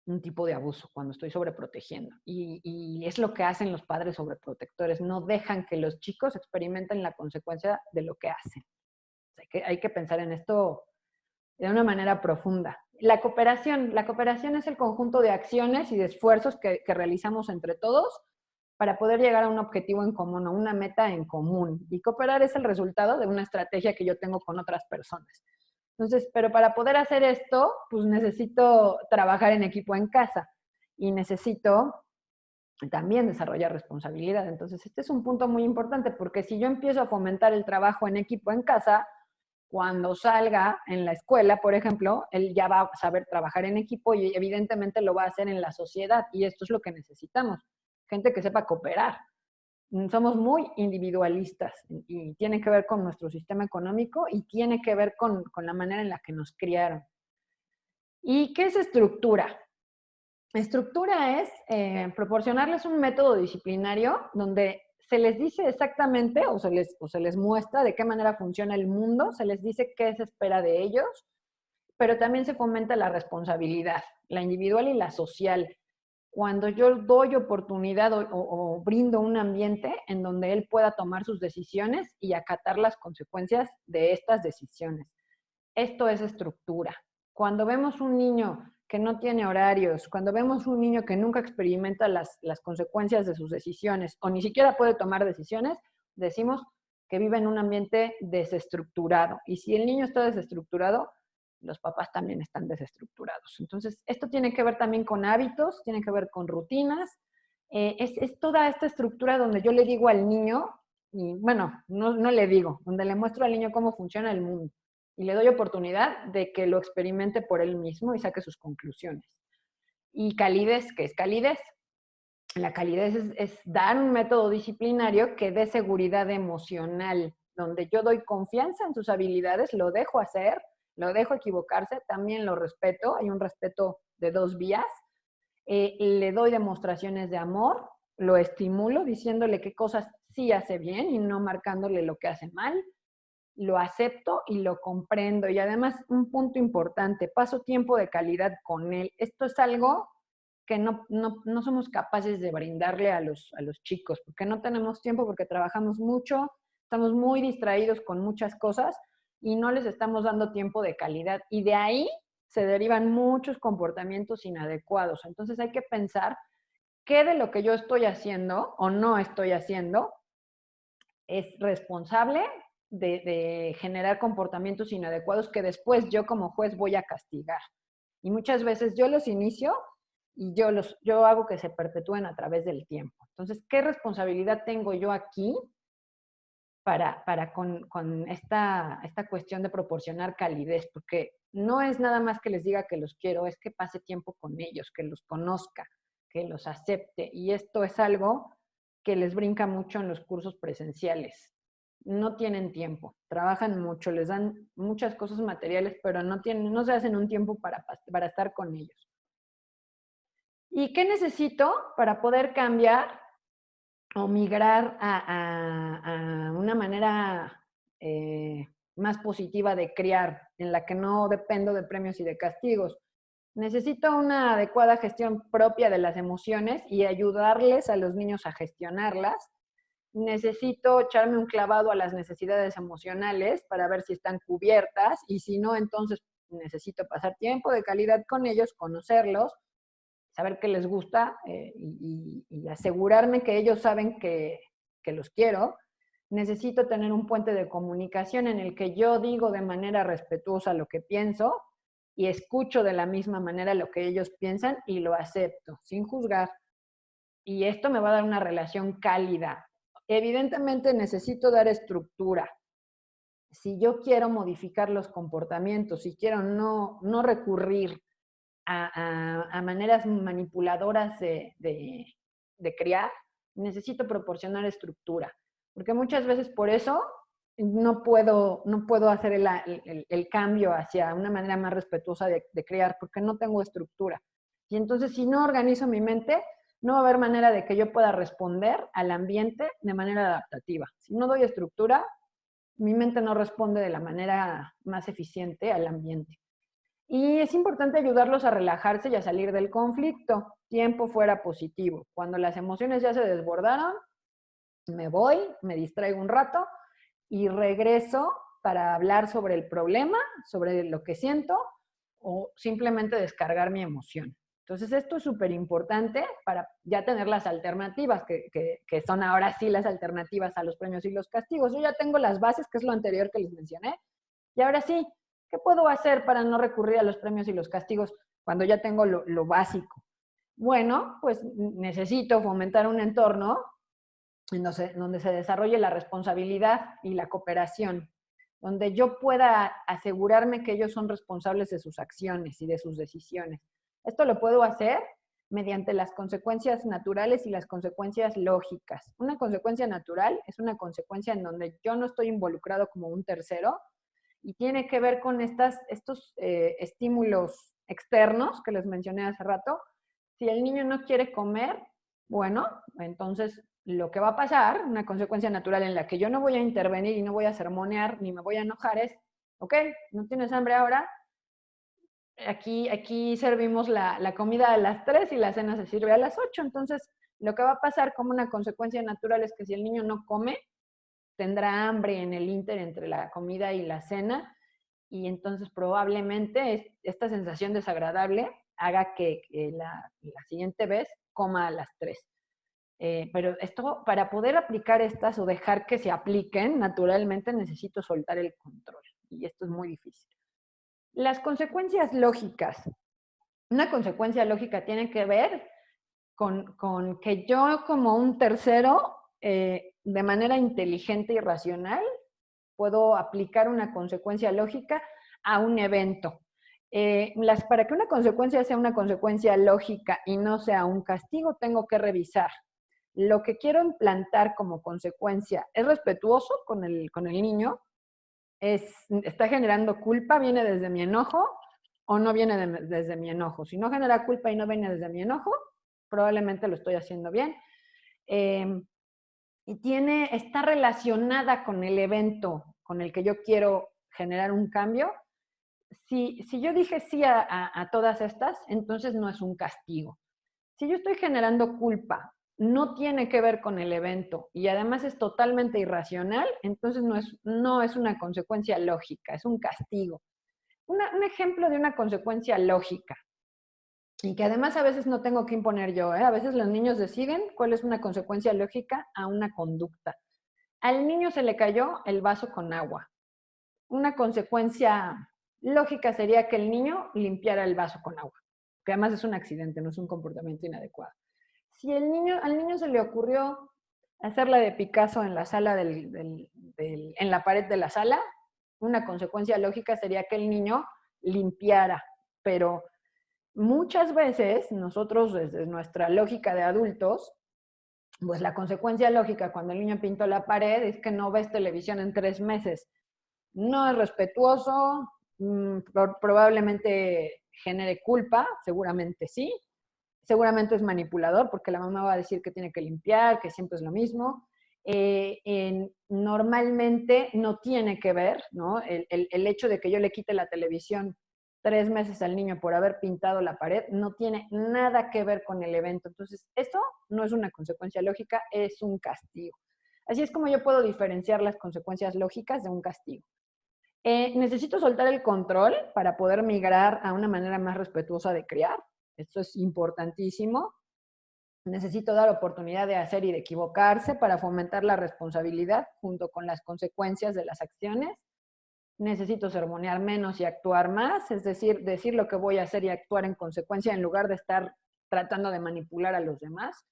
un tipo de abuso cuando estoy sobreprotegiendo. Y es lo que hacen los padres sobreprotectores. No dejan que los chicos experimenten la consecuencia de lo que hacen. O sea, hay que pensar en esto de una manera profunda. La cooperación es el conjunto de acciones y de esfuerzos que realizamos entre todos para poder llegar a un objetivo en común o una meta en común. Y cooperar es el resultado de una estrategia que yo tengo con otras personas. Entonces, pero para poder hacer esto, pues necesito trabajar en equipo en casa y necesito también desarrollar responsabilidad. Entonces, este es un punto muy importante porque si yo empiezo a fomentar el trabajo en equipo en casa, cuando salga en la escuela, por ejemplo, él ya va a saber trabajar en equipo y evidentemente lo va a hacer en la sociedad y esto es lo que necesitamos, gente que sepa cooperar. Somos muy individualistas y tiene que ver con nuestro sistema económico y tiene que ver con la manera en la que nos criaron. ¿Y qué es estructura? Estructura es proporcionarles un método disciplinario donde se les dice exactamente o se les muestra de qué manera funciona el mundo, se les dice qué se espera de ellos, pero también se fomenta la responsabilidad, la individual y la social. Cuando yo doy oportunidad o brindo un ambiente en donde él pueda tomar sus decisiones y acatar las consecuencias de estas decisiones. Esto es estructura. Cuando vemos un niño que no tiene horarios, cuando vemos un niño que nunca experimenta las consecuencias de sus decisiones o ni siquiera puede tomar decisiones, decimos que vive en un ambiente desestructurado. Y si el niño está desestructurado, los papás también están desestructurados. Entonces, esto tiene que ver también con hábitos, tiene que ver con rutinas. Es toda esta estructura donde yo le digo al niño, y bueno, no le digo, donde le muestro al niño cómo funciona el mundo y le doy oportunidad de que lo experimente por él mismo y saque sus conclusiones. Y calidez, ¿qué es calidez? La calidez es dar un método disciplinario que dé seguridad emocional, donde yo doy confianza en sus habilidades, lo dejo hacer, lo dejo equivocarse, también lo respeto, hay un respeto de dos vías, le doy demostraciones de amor, lo estimulo diciéndole qué cosas sí hace bien y no marcándole lo que hace mal, lo acepto y lo comprendo. Y además, un punto importante, paso tiempo de calidad con él. Esto es algo que no somos capaces de brindarle a los chicos, porque no tenemos tiempo, porque trabajamos mucho, estamos muy distraídos con muchas cosas y no les estamos dando tiempo de calidad. Y de ahí se derivan muchos comportamientos inadecuados. Entonces hay que pensar qué de lo que yo estoy haciendo o no estoy haciendo es responsable de generar comportamientos inadecuados que después yo como juez voy a castigar. Y muchas veces yo los inicio y yo hago que se perpetúen a través del tiempo. Entonces, ¿qué responsabilidad tengo yo aquí con esta cuestión de proporcionar calidez? Porque no es nada más que les diga que los quiero, es que pase tiempo con ellos, que los conozca, que los acepte. Y esto es algo que les brinca mucho en los cursos presenciales. No tienen tiempo, trabajan mucho, les dan muchas cosas materiales, pero no se hacen un tiempo para estar con ellos. ¿Y qué necesito para poder cambiar o migrar a una manera más positiva de criar, en la que no dependo de premios y de castigos? Necesito una adecuada gestión propia de las emociones y ayudarles a los niños a gestionarlas. Necesito echarme un clavado a las necesidades emocionales para ver si están cubiertas y si no, entonces necesito pasar tiempo de calidad con ellos, conocerlos, saber qué les gusta y asegurarme que ellos saben que los quiero. Necesito tener un puente de comunicación en el que yo digo de manera respetuosa lo que pienso y escucho de la misma manera lo que ellos piensan y lo acepto, sin juzgar. Y esto me va a dar una relación cálida. Evidentemente necesito dar estructura. Si yo quiero modificar los comportamientos, si quiero no recurrir a maneras manipuladoras de criar, necesito proporcionar estructura. Porque muchas veces por eso no puedo hacer el cambio hacia una manera más respetuosa de criar, porque no tengo estructura. Y entonces, si no organizo mi mente, no va a haber manera de que yo pueda responder al ambiente de manera adaptativa. Si no doy estructura, mi mente no responde de la manera más eficiente al ambiente. Y es importante ayudarlos a relajarse y a salir del conflicto. Tiempo fuera positivo. Cuando las emociones ya se desbordaron, me voy, me distraigo un rato y regreso para hablar sobre el problema, sobre lo que siento o simplemente descargar mi emoción. Entonces esto es súper importante para ya tener las alternativas, que son ahora sí las alternativas a los premios y los castigos. Yo ya tengo las bases, que es lo anterior que les mencioné, y ahora sí, ¿qué puedo hacer para no recurrir a los premios y los castigos cuando ya tengo lo básico? Bueno, pues necesito fomentar un entorno donde se desarrolle la responsabilidad y la cooperación, donde yo pueda asegurarme que ellos son responsables de sus acciones y de sus decisiones. Esto lo puedo hacer mediante las consecuencias naturales y las consecuencias lógicas. Una consecuencia natural es una consecuencia en donde yo no estoy involucrado como un tercero y tiene que ver con estos estímulos externos que les mencioné hace rato. Si el niño no quiere comer, bueno, entonces lo que va a pasar, una consecuencia natural en la que yo no voy a intervenir y no voy a sermonear ni me voy a enojar es, ok, no tienes hambre ahora, aquí servimos la comida a las 3 y la cena se sirve a las 8, entonces lo que va a pasar como una consecuencia natural es que si el niño no come, tendrá hambre en el ínter entre la comida y la cena y entonces probablemente esta sensación desagradable haga que la siguiente vez coma a las 3. Pero esto, para poder aplicar estas o dejar que se apliquen naturalmente, necesito soltar el control. Y esto es muy difícil. Las consecuencias lógicas. Una consecuencia lógica tiene que ver con que yo como un tercero, de manera inteligente y racional, puedo aplicar una consecuencia lógica a un evento. Para que una consecuencia sea una consecuencia lógica y no sea un castigo, tengo que revisar. Lo que quiero implantar como consecuencia, ¿es respetuoso con el niño? ¿Está generando culpa? ¿Viene desde mi enojo o no viene desde mi enojo? Si no genera culpa y no viene desde mi enojo, probablemente lo estoy haciendo bien. Y está relacionada con el evento con el que yo quiero generar un cambio. Si yo dije sí a todas estas, entonces no es un castigo. Si yo estoy generando culpa, no tiene que ver con el evento y además es totalmente irracional, entonces no es una consecuencia lógica, es un castigo. Un ejemplo de una consecuencia lógica, y que además a veces no tengo que imponer yo, ¿eh? A veces los niños deciden cuál es una consecuencia lógica a una conducta. Al niño se le cayó el vaso con agua. Una consecuencia lógica sería que el niño limpiara el vaso con agua, que además es un accidente, no es un comportamiento inadecuado. Si al niño se le ocurrió hacer la de Picasso en la sala en la pared de la sala, una consecuencia lógica sería que el niño limpiara, pero muchas veces nosotros desde nuestra lógica de adultos, pues la consecuencia lógica cuando el niño pintó la pared es que no ves televisión en 3 meses. No es respetuoso, probablemente genere culpa, seguramente sí. Seguramente es manipulador porque la mamá va a decir que tiene que limpiar, que siempre es lo mismo. Normalmente no tiene que ver, ¿no? El hecho de que yo le quite la televisión 3 meses al niño por haber pintado la pared no tiene nada que ver con el evento. Entonces, esto no es una consecuencia lógica, es un castigo. Así es como yo puedo diferenciar las consecuencias lógicas de un castigo. Necesito soltar el control para poder migrar a una manera más respetuosa de criar. Esto es importantísimo. Necesito dar oportunidad de hacer y de equivocarse para fomentar la responsabilidad junto con las consecuencias de las acciones. Necesito sermonear menos y actuar más, es decir lo que voy a hacer y actuar en consecuencia en lugar de estar tratando de manipular a los demás.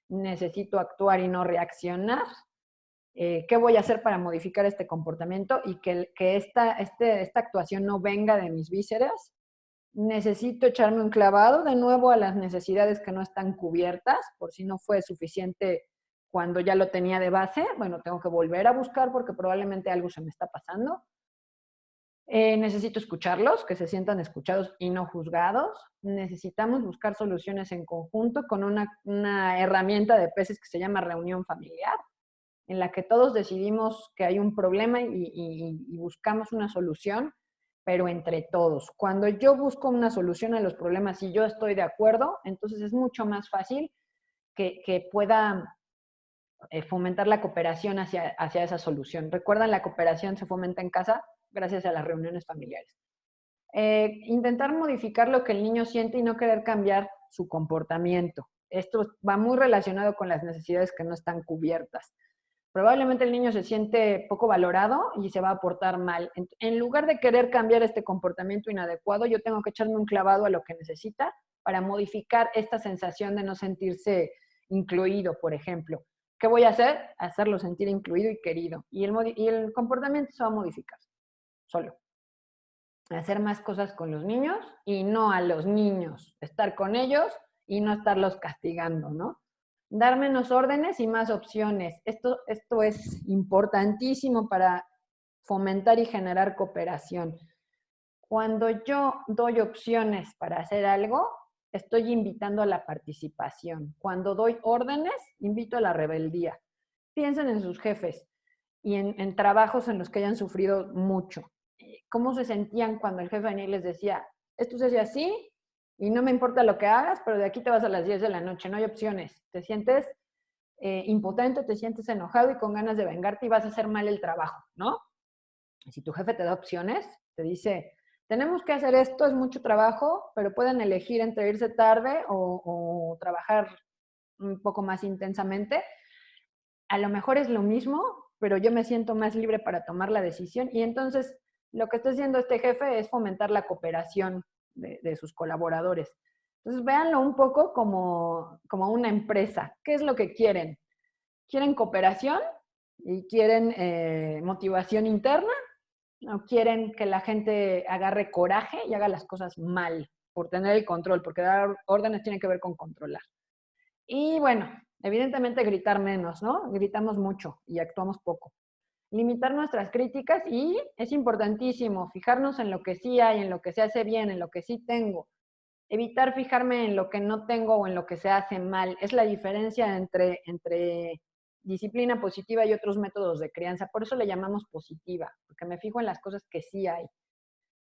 Necesito actuar y no reaccionar. ¿Qué voy a hacer para modificar este comportamiento y que esta actuación no venga de mis vísceras? Necesito echarme un clavado de nuevo a las necesidades que no están cubiertas, por si no fue suficiente cuando ya lo tenía de base. Bueno, tengo que volver a buscar porque probablemente algo se me está pasando. Necesito escucharlos, que se sientan escuchados y no juzgados. Necesitamos buscar soluciones en conjunto con una herramienta de peces que se llama reunión familiar, en la que todos decidimos que hay un problema y buscamos una solución, pero entre todos. Cuando yo busco una solución a los problemas y yo estoy de acuerdo, entonces es mucho más fácil que pueda fomentar la cooperación hacia esa solución. Recuerdan, la cooperación se fomenta en casa gracias a las reuniones familiares. Intentar modificar lo que el niño siente y no querer cambiar su comportamiento. Esto va muy relacionado con las necesidades que no están cubiertas. Probablemente el niño se siente poco valorado y se va a portar mal. En lugar de querer cambiar este comportamiento inadecuado, yo tengo que echarme un clavado a lo que necesita para modificar esta sensación de no sentirse incluido, por ejemplo. ¿Qué voy a hacer? Hacerlo sentir incluido y querido. Y el comportamiento se va a modificar solo. Hacer más cosas con los niños y no a los niños. Estar con ellos y no estarlos castigando, ¿no? Dar menos órdenes y más opciones. Esto es importantísimo para fomentar y generar cooperación. Cuando yo doy opciones para hacer algo, estoy invitando a la participación. Cuando doy órdenes, invito a la rebeldía. Piensen en sus jefes y en trabajos en los que hayan sufrido mucho. ¿Cómo se sentían cuando el jefe venía y les decía, esto se hace así y no me importa lo que hagas, pero de aquí te vas a las 10 de la noche, no hay opciones? Te sientes impotente, te sientes enojado y con ganas de vengarte y vas a hacer mal el trabajo, ¿no? Si tu jefe te da opciones, Te dice, tenemos que hacer esto, es mucho trabajo, pero pueden elegir entre irse tarde o trabajar un poco más intensamente. A lo mejor es lo mismo, pero yo me siento más libre para tomar la decisión. Y entonces lo que está haciendo este jefe es fomentar la cooperación de sus colaboradores. Entonces véanlo un poco como una empresa. ¿Qué es lo que quieren? ¿Quieren cooperación y quieren motivación interna? ¿O quieren que la gente agarre coraje y haga las cosas mal por tener el control? Porque dar órdenes tiene que ver con controlar. Y bueno, evidentemente gritar menos, ¿no? Gritamos mucho y actuamos poco. Limitar nuestras críticas y es importantísimo fijarnos en lo que sí hay, en lo que se hace bien, en lo que sí tengo. Evitar fijarme en lo que no tengo o en lo que se hace mal. Es la diferencia entre disciplina positiva y otros métodos de crianza. Por eso le llamamos positiva, porque me fijo en las cosas que sí hay.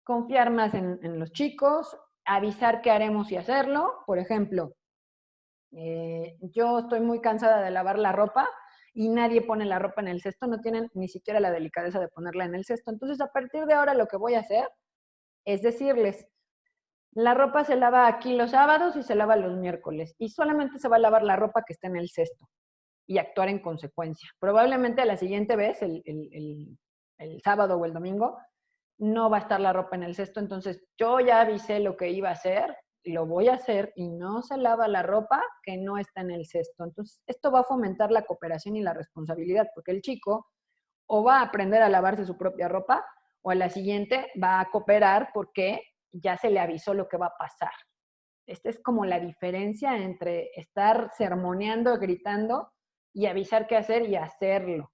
Confiar más en los chicos, avisar qué haremos y hacerlo. Por ejemplo, yo estoy muy cansada de lavar la ropa y nadie pone la ropa en el cesto, no tienen ni siquiera la delicadeza de ponerla en el cesto. Entonces, a partir de ahora lo que voy a hacer es decirles, la ropa se lava aquí los sábados y se lava los miércoles y solamente se va a lavar la ropa que está en el cesto y actuar en consecuencia. Probablemente a la siguiente vez, el sábado o el domingo, no va a estar la ropa en el cesto, entonces yo ya avisé lo que iba a hacer, lo voy a hacer y no se lava la ropa que no está en el cesto. Entonces, esto va a fomentar la cooperación y la responsabilidad, porque el chico o va a aprender a lavarse su propia ropa o a la siguiente va a cooperar porque ya se le avisó lo que va a pasar. Esta es como la diferencia entre estar sermoneando, gritando y avisar qué hacer y hacerlo.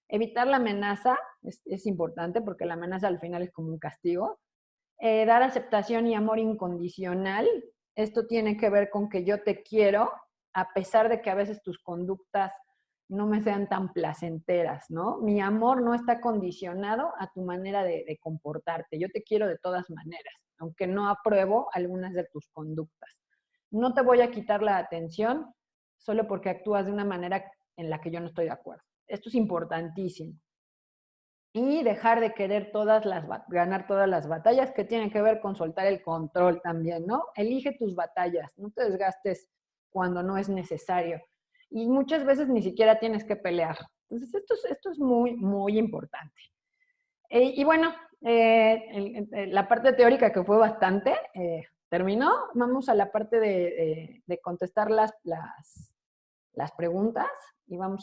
Evitar la amenaza es importante porque la amenaza al final es como un castigo. Dar aceptación y amor incondicional. Esto tiene que ver con que yo te quiero, a pesar de que a veces tus conductas no me sean tan placenteras, ¿no? Mi amor no está condicionado a tu manera de comportarte. Yo te quiero de todas maneras, aunque no apruebo algunas de tus conductas. No te voy a quitar la atención solo porque actúas de una manera en la que yo no estoy de acuerdo. Esto es importantísimo. Y dejar de querer ganar todas las batallas, que tienen que ver con soltar el control también, ¿no? Elige tus batallas, no te desgastes cuando no es necesario. Y muchas veces ni siquiera tienes que pelear. Entonces, esto es muy, muy importante. Y bueno, la parte teórica que fue bastante, terminó. Vamos a la parte de contestar las preguntas y vamos